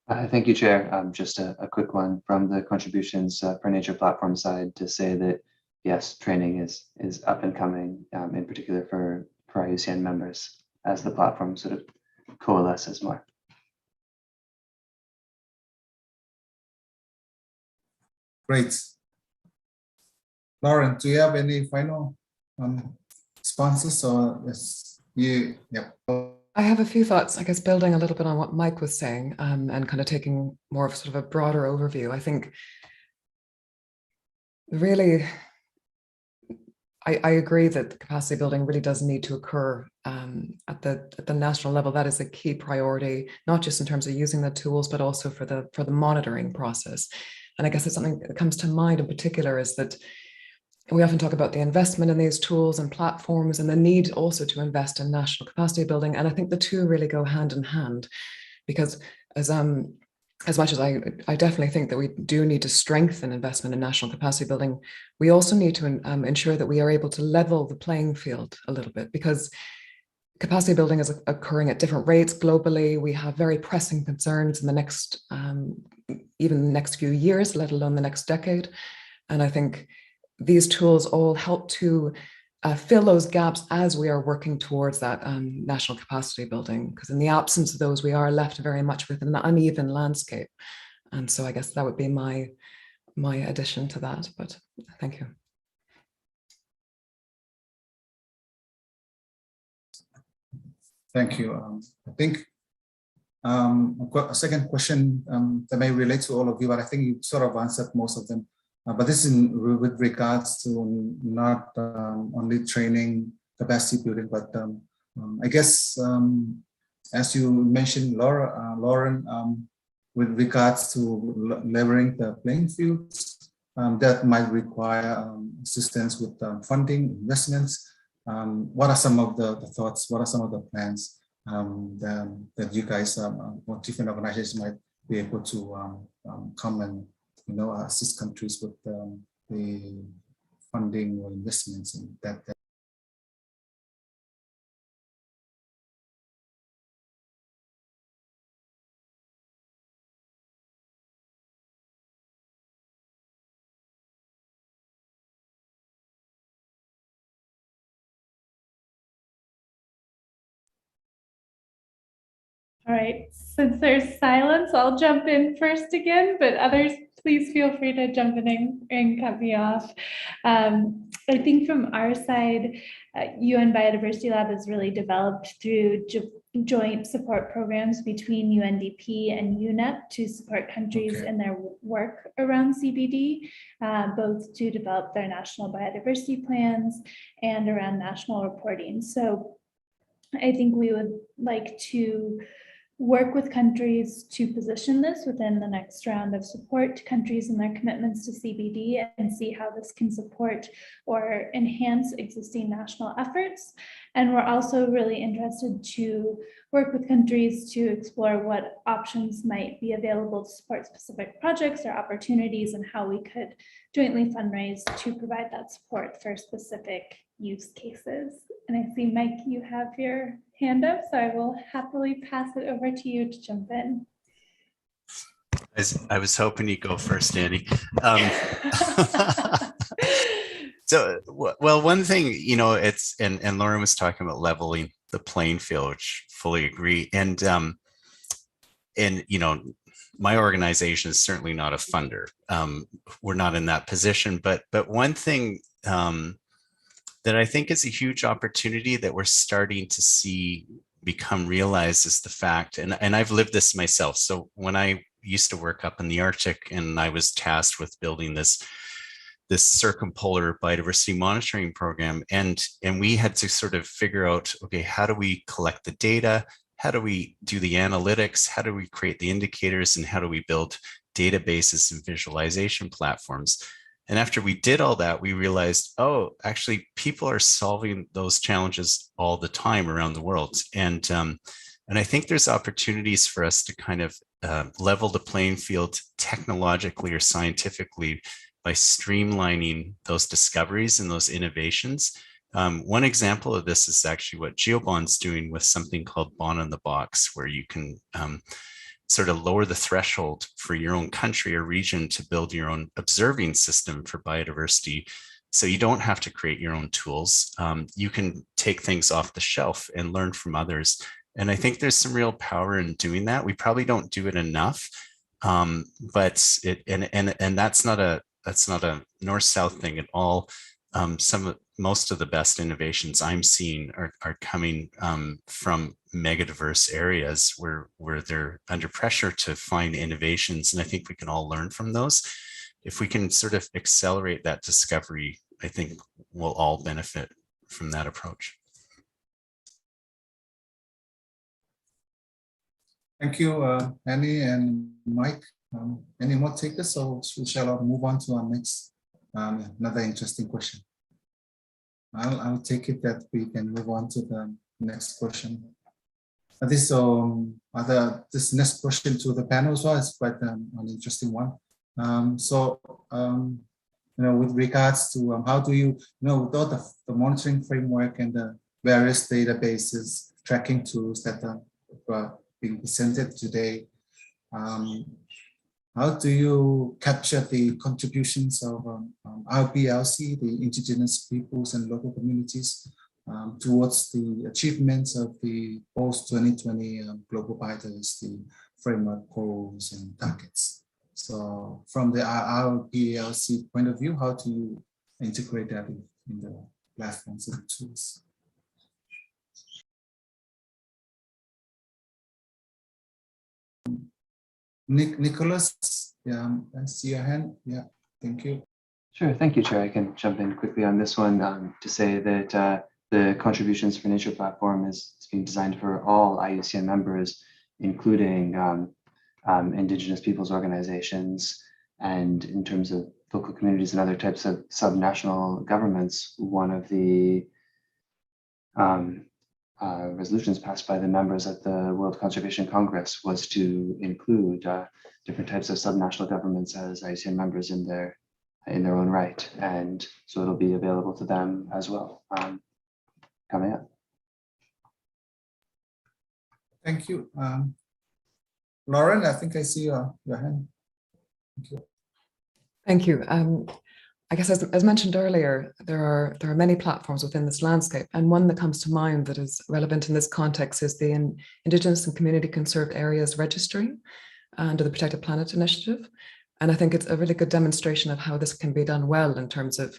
S8: Thank you, Chair. Just a quick one from the contributions for Nature platform side to say that yes, training is up and coming, in particular for IUCN members as the platform sort of coalesces more.
S1: Great. Lauren, do you have any final responses or yes? Yeah.
S5: I have a few thoughts, I guess, building a little bit on what Mike was saying and kind of taking more of sort of a broader overview. I think really, I agree that the capacity building really does need to occur at the national level. That is a key priority, not just in terms of using the tools, but also for the monitoring process. And I guess it's something that comes to mind in particular is that we often talk about the investment in these tools and platforms and the need also to invest in national capacity building. And I think the two really go hand in hand, because as much as I definitely think that we do need to strengthen investment in national capacity building, we also need to ensure that we are able to level the playing field a little bit, because capacity building is occurring at different rates globally. We have very pressing concerns in the next, even the next few years, let alone the next decade. And I think these tools all help to fill those gaps as we are working towards that national capacity building, because in the absence of those, we are left very much with an uneven landscape. And so I guess that would be my addition to that, but thank you.
S1: Thank you. I think a second question that may relate to all of you, but I think you sort of answered most of them. But this is with regards to not only training capacity building, but I guess as you mentioned, Lauren, with regards to leveling the playing fields, that might require assistance with funding, investments. What are some of the thoughts? What are some of the plans that you guys, what different organizations might be able to come and assist countries with the funding or investments in that
S4: All right, since there's silence, I'll jump in first again, but others, please feel free to jump in and cut me off. I think from our side, UN Biodiversity Lab is really developed through joint support programs between UNDP and UNEP to support countries in their work around CBD, both to develop their national biodiversity plans and around national reporting. So I think we would like to work with countries to position this within the next round of support to countries and their commitments to CBD, and see how this can support or enhance existing national efforts. And we're also really interested to work with countries to explore what options might be available to support specific projects or opportunities, and how we could jointly fundraise to provide that support for specific use cases. And I see, Mike, you have your hand up, so I will happily pass it over to you to jump in.
S7: I was hoping you'd go first, Andy. So, well, one thing, you know, it's, and Lauren was talking about leveling the playing field, which fully agree. And, you know, my organization is certainly not a funder. We're not in that position, but one thing that I think is a huge opportunity that we're starting to see become realized is the fact, and I've lived this myself. So when I used to work up in the Arctic and I was tasked with building this circumpolar biodiversity monitoring program, and we had to sort of figure out, okay, how do we collect the data? How do we do the analytics? How do we create the indicators? And how do we build databases and visualization platforms? And after we did all that, we realized, oh, actually, people are solving those challenges all the time around the world. And I think there's opportunities for us to kind of level the playing field technologically or scientifically by streamlining those discoveries and those innovations. One example of this is actually what GeoBond's doing with something called Bond in the Box, where you can sort of lower the threshold for your own country or region to build your own observing system for biodiversity. So you don't have to create your own tools. You can take things off the shelf and learn from others. And I think there's some real power in doing that. We probably don't do it enough, but that's not a north-south thing at all. Most of the best innovations I'm seeing are coming from megadiverse areas where they're under pressure to find innovations. And I think we can all learn from those. If we can sort of accelerate that discovery, I think we'll all benefit from that approach.
S1: Thank you, Annie and Mike. Any more takers, or shall I move on to our next, another interesting question? I'll take it that we can move on to the next question. This next question to the panel as well is quite an interesting one. You know, with regards to how do you know, with all the monitoring framework and the various databases, tracking tools that are being presented today, how do you capture the contributions of RBLC, the indigenous peoples and local communities, towards the achievements of the post-2020 global biodiversity framework goals and targets? So from the RBLC point of view, how do you integrate that in the platforms and tools? Nicholas, yeah, I see your hand. Yeah, thank you.
S8: Sure, thank you, Chair. I can jump in quickly on this one to say that the Contributions for Nature platform is being designed for all IUCN members, including Indigenous peoples organizations, and in terms of local communities and other types of subnational governments. One of the resolutions passed by the members at the World Conservation Congress was to include different types of subnational governments as IUCN members in their own right, and so it'll be available to them as well coming up.
S1: Thank you. Lauren, I think I see your hand. Thank you.
S5: Thank you. I guess as mentioned earlier, there are many platforms within this landscape, and one that comes to mind that is relevant in this context is the Indigenous and Community Conserved Areas Registry under the Protected Planet Initiative. And I think it's a really good demonstration of how this can be done well in terms of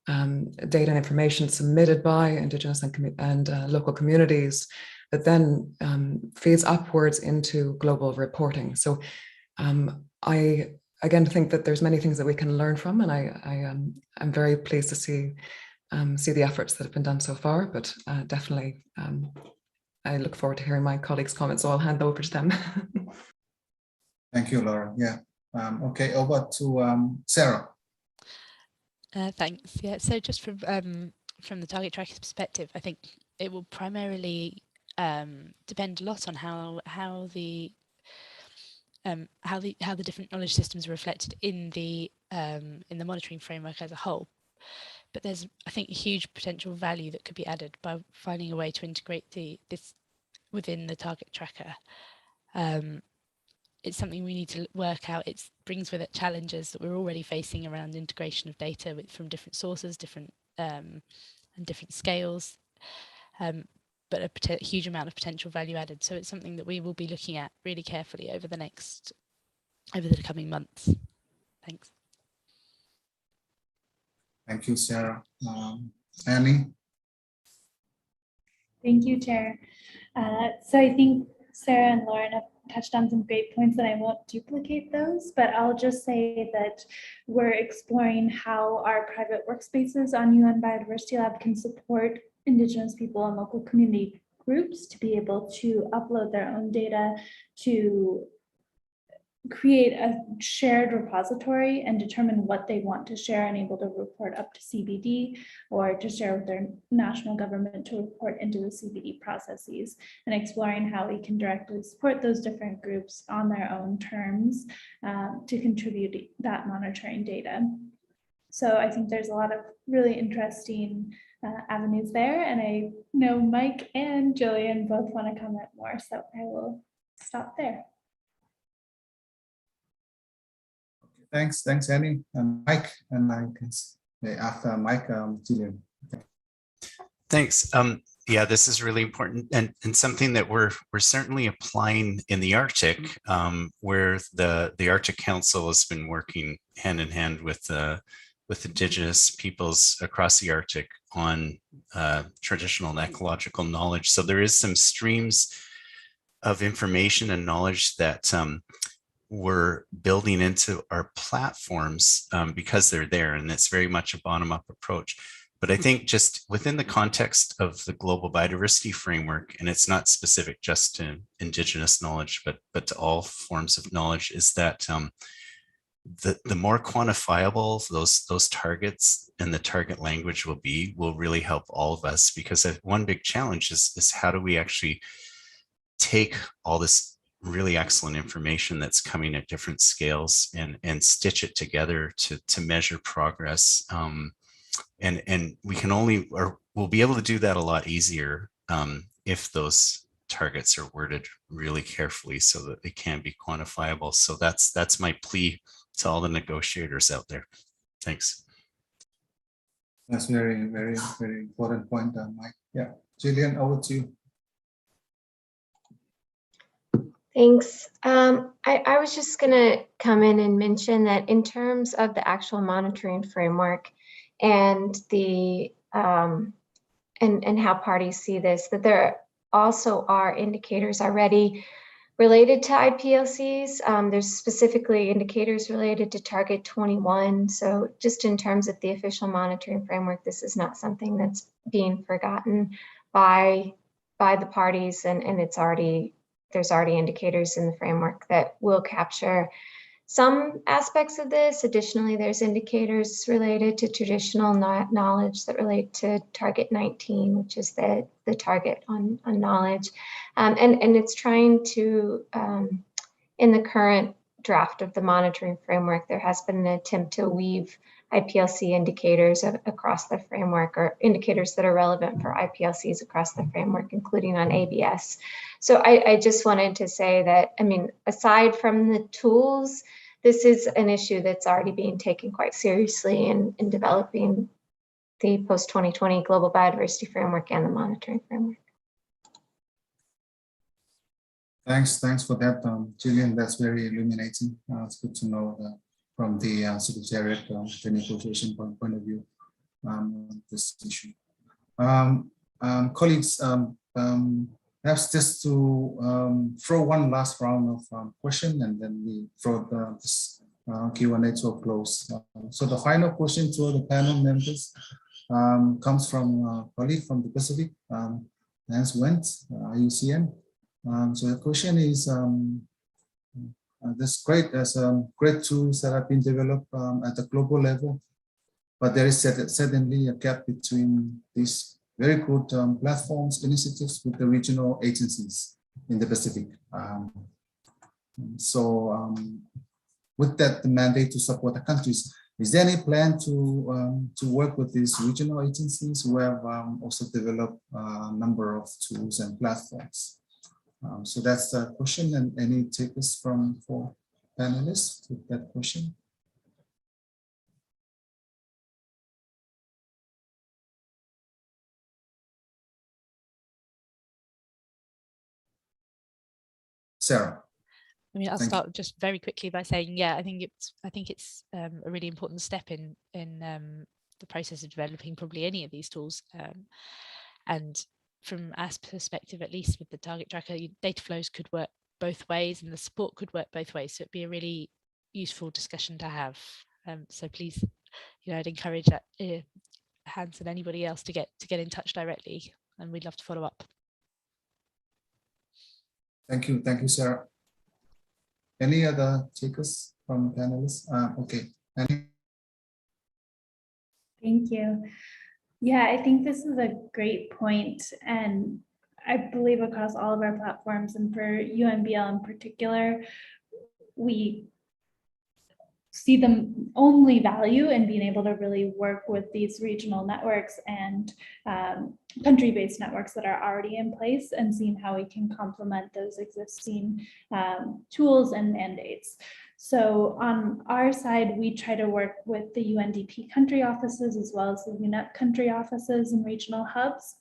S5: data and information submitted by Indigenous and local communities that then feeds upwards into global reporting. So I again think that there's many things that we can learn from, and I'm very pleased to see the efforts that have been done so far. But definitely, I look forward to hearing my colleagues' comments. So I'll hand over to them.
S1: Thank you, Laura. Yeah. Okay, over to Sarah.
S6: Thanks. Yeah. So just from the target tracker's perspective, I think it will primarily depend a lot on how the different knowledge systems are reflected in the monitoring framework as a whole. But there's, I think, a huge potential value that could be added by finding a way to integrate this within the target tracker. It's something we need to work out. It brings with it challenges that we're already facing around integration of data from different sources, and different scales, but a huge amount of potential value added. So it's something that we will be looking at really carefully over the coming months. Thanks.
S1: Thank you, Sarah. Annie?
S4: Thank you, Chair. So I think Sarah and Lauren have touched on some great points, and I won't duplicate those, but I'll just say that we're exploring how our private workspaces on UN Biodiversity Lab can support Indigenous people and local community groups to be able to upload their own data, to create a shared repository and determine what they want to share and able to report up to CBD, or to share with their national government to report into the CBD processes, and exploring how we can directly support those different groups on their own terms to contribute that monitoring data. So I think there's a lot of really interesting avenues there, and I know Mike and Jillian both want to comment more, so I will stop there.
S1: Thanks, Annie and Mike, and I can say after Mike, Jillian.
S7: Thanks. Yeah, this is really important, and something that we're certainly applying in the Arctic, where the Arctic Council has been working hand in hand with Indigenous peoples across the Arctic on traditional and ecological knowledge. So there is some streams of information and knowledge that we're building into our platforms because they're there, and it's very much a bottom-up approach. But I think just within the context of the global biodiversity framework, and it's not specific just to Indigenous knowledge, but to all forms of knowledge, is that the more quantifiable those targets and the target language will really help all of us, because one big challenge is how do we actually take all this really excellent information that's coming at different scales and stitch it together to measure progress. And we can we'll be able to do that a lot easier if those targets are worded really carefully so that they can be quantifiable. So that's my plea to all the negotiators out there. Thanks.
S1: That's very, very, very important point, Mike. Yeah, Jillian, over to you.
S3: Thanks. I was just going to come in and mention that in terms of the actual monitoring framework and the and how parties see this, that there also are indicators already related to IPLCs. There's specifically indicators related to Target 21. So just in terms of the official monitoring framework, this is not something that's being forgotten by the parties, and there's already indicators in the framework that will capture some aspects of this. Additionally, there's indicators related to traditional knowledge that relate to Target 19, which is the target on knowledge. And it's trying to, in the current draft of the monitoring framework, there has been an attempt to weave IPLC indicators across the framework, or indicators that are relevant for IPLCs across the framework, including on ABS. So I just wanted to say that, I mean, aside from the tools this is an issue that's already being taken quite seriously in developing the post-2020 Global Biodiversity Framework and the monitoring framework.
S1: Thanks for that, Gillian. That's very illuminating. It's good to know from the Secretariat, the negotiation point of view, this issue. Colleagues, perhaps just to throw one last round of question, and then we throw this Q&A to a close. So the final question to the panel members comes from a colleague from the Pacific, Hans Wendt, IUCN. So the question is, there's great tools that have been developed at the global level, but there is certainly a gap between these very good platforms, initiatives with the regional agencies in the Pacific. With that, the mandate to support the countries, is there any plan to work with these regional agencies who have also developed a number of tools and platforms? So that's the question, and any takers from 4 panelists with that question? Sarah.
S6: I mean, I'll start just very quickly by saying, yeah, I think it's a really important step in the process of developing probably any of these tools, and from our perspective, at least with the target tracker, data flows could work both ways and the support could work both ways. So it'd be a really useful discussion to have. So please, I'd encourage that Hans and anybody else to get in touch directly, and we'd love to follow up.
S1: Thank you, Sarah. Any other takers from panelists? Okay.
S4: Thank you. Yeah, I think this is a great point, and I believe across all of our platforms, and for UNBL in particular, we see the only value in being able to really work with these regional networks and country-based networks that are already in place, and seeing how we can complement those existing tools and mandates. So on our side, we try to work with the UNDP country offices as well as the UNEP country offices and regional hubs.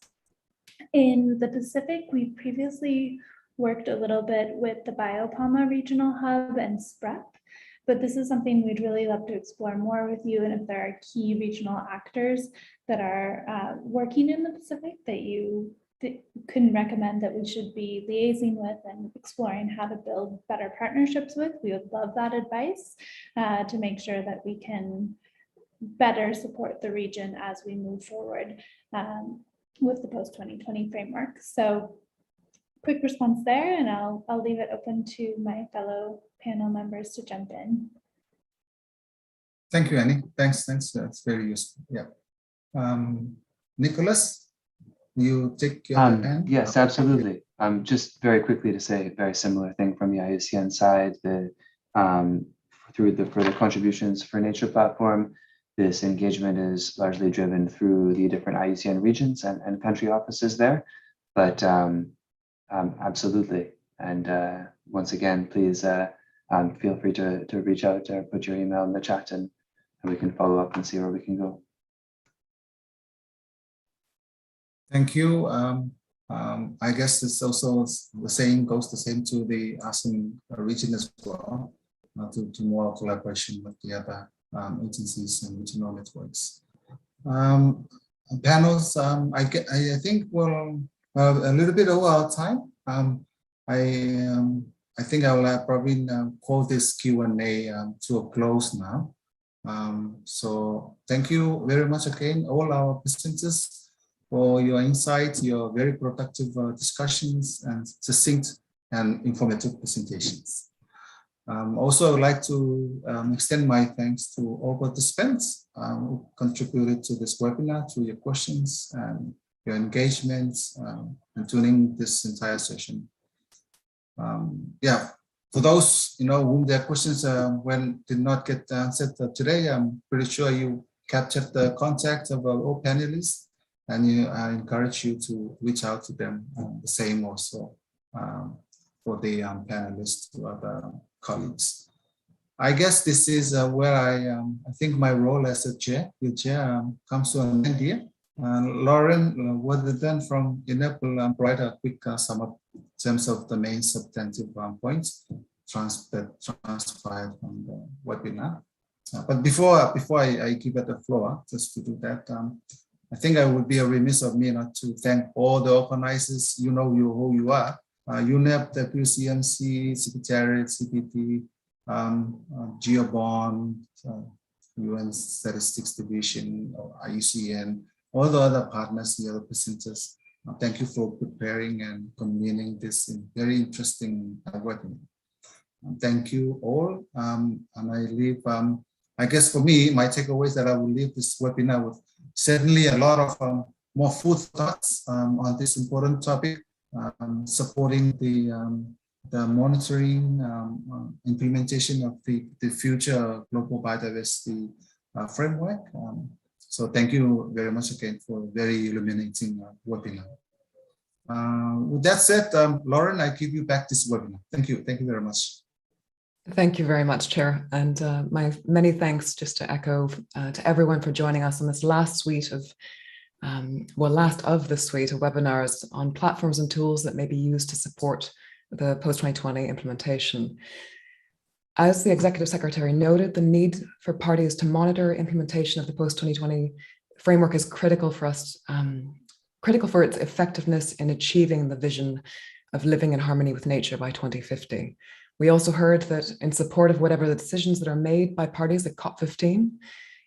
S4: In the Pacific, we previously worked a little bit with the Biopalma Regional Hub and SPREP, but this is something we'd really love to explore more with you. And if there are key regional actors that are working in the Pacific that you couldn't recommend that we should be liaising with and exploring how to build better partnerships with, we would love that advice to make sure that we can better support the region as we move forward with the post-2020 framework. So quick response there, and I'll leave it open to my fellow panel members to jump in.
S1: Thank you, Annie. Thanks. That's very useful. Yeah. Nicholas, you take your hand?
S8: Yes, absolutely. Just very quickly to say a very similar thing from the IUCN side, for the contributions for Nature platform, this engagement is largely driven through the different IUCN regions and country offices there, but absolutely. And once again, please feel free to reach out or put your email in the chat, and we can follow up and see where we can go.
S1: Thank you. I guess it's also the same goes the same to the ASEAN region as well, to more collaboration with the other agencies and regional networks. Panels, I think we're a little bit over our time. I think I will probably call this Q&A to a close now. So thank you very much again, all our presenters, for your insights, your very productive discussions, and succinct and informative presentations. Also, I would like to extend my thanks to all participants who contributed to this webinar through your questions and your engagements and tuning this entire session. Yeah, for those whom their questions did not get answered today, I'm pretty sure you captured the contact of all panelists, and I encourage you to reach out to them the same also for the panelists to other colleagues. I guess this is where I think my role as a chair, comes to an end here. Lauren, what they've done from UNEP will provide a quick sum up in terms of the main substantive points transpired from the webinar. But before I give it the floor, just to do that, I think I would be a remiss of me not to thank all the organizers. You know who you are. UNEP-WCMC, Secretariat, CBD, GeoBond, UN Statistics Division, or IUCN, all the other partners, the other presenters. Thank you for preparing and convening this very interesting webinar. Thank you all. And I leave, I guess for me, my takeaway is that I will leave this webinar with certainly a lot of more food thoughts on this important topic, supporting the monitoring implementation of the future global biodiversity framework. So thank you very much again for a very illuminating webinar. With that said, Lauren, I give you back this webinar. Thank you. Thank you very much.
S5: Thank you very much, Chair. And my many thanks just to echo to everyone for joining us on this last suite of, last of the suite of webinars on platforms and tools that may be used to support the post-2020 implementation. As the Executive Secretary noted, the need for parties to monitor implementation of the post-2020 framework is critical for us, critical for its effectiveness in achieving the vision of living in harmony with nature by 2050. We also heard that in support of whatever the decisions that are made by parties at COP15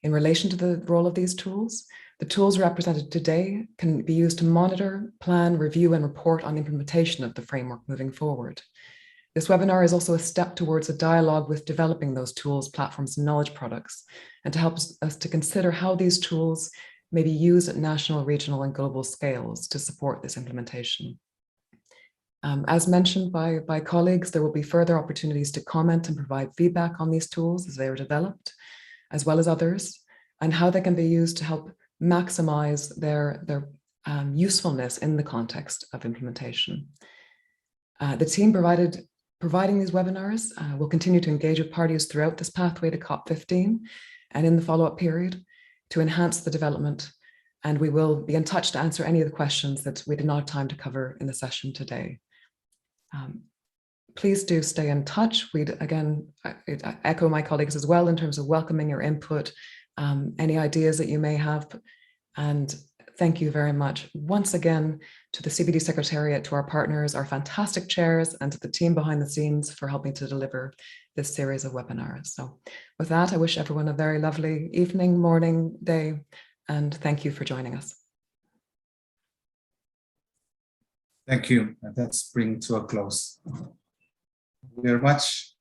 S5: in relation to the role of these tools, the tools represented today can be used to monitor, plan, review, and report on implementation of the framework moving forward. This webinar is also a step towards a dialogue with developing those tools, platforms, and knowledge products, and to help us to consider how these tools may be used at national, regional, and global scales to support this implementation. As mentioned by colleagues, there will be further opportunities to comment and provide feedback on these tools as they are developed, as well as others, and how they can be used to help maximize their usefulness in the context of implementation. The team providing these webinars will continue to engage with parties throughout this pathway to COP15 and in the follow-up period to enhance the development, and we will be in touch to answer any of the questions that we did not have time to cover in the session today. Please do stay in touch. We'd again echo my colleagues as well in terms of welcoming your input, any ideas that you may have, and thank you very much once again to the CBD Secretariat, to our partners, our fantastic chairs, and to the team behind the scenes for helping to deliver this series of webinars. So with that, I wish everyone a very lovely evening, morning, day, and thank you for joining us.
S1: Thank you. Let's bring to a close. Thank you very much.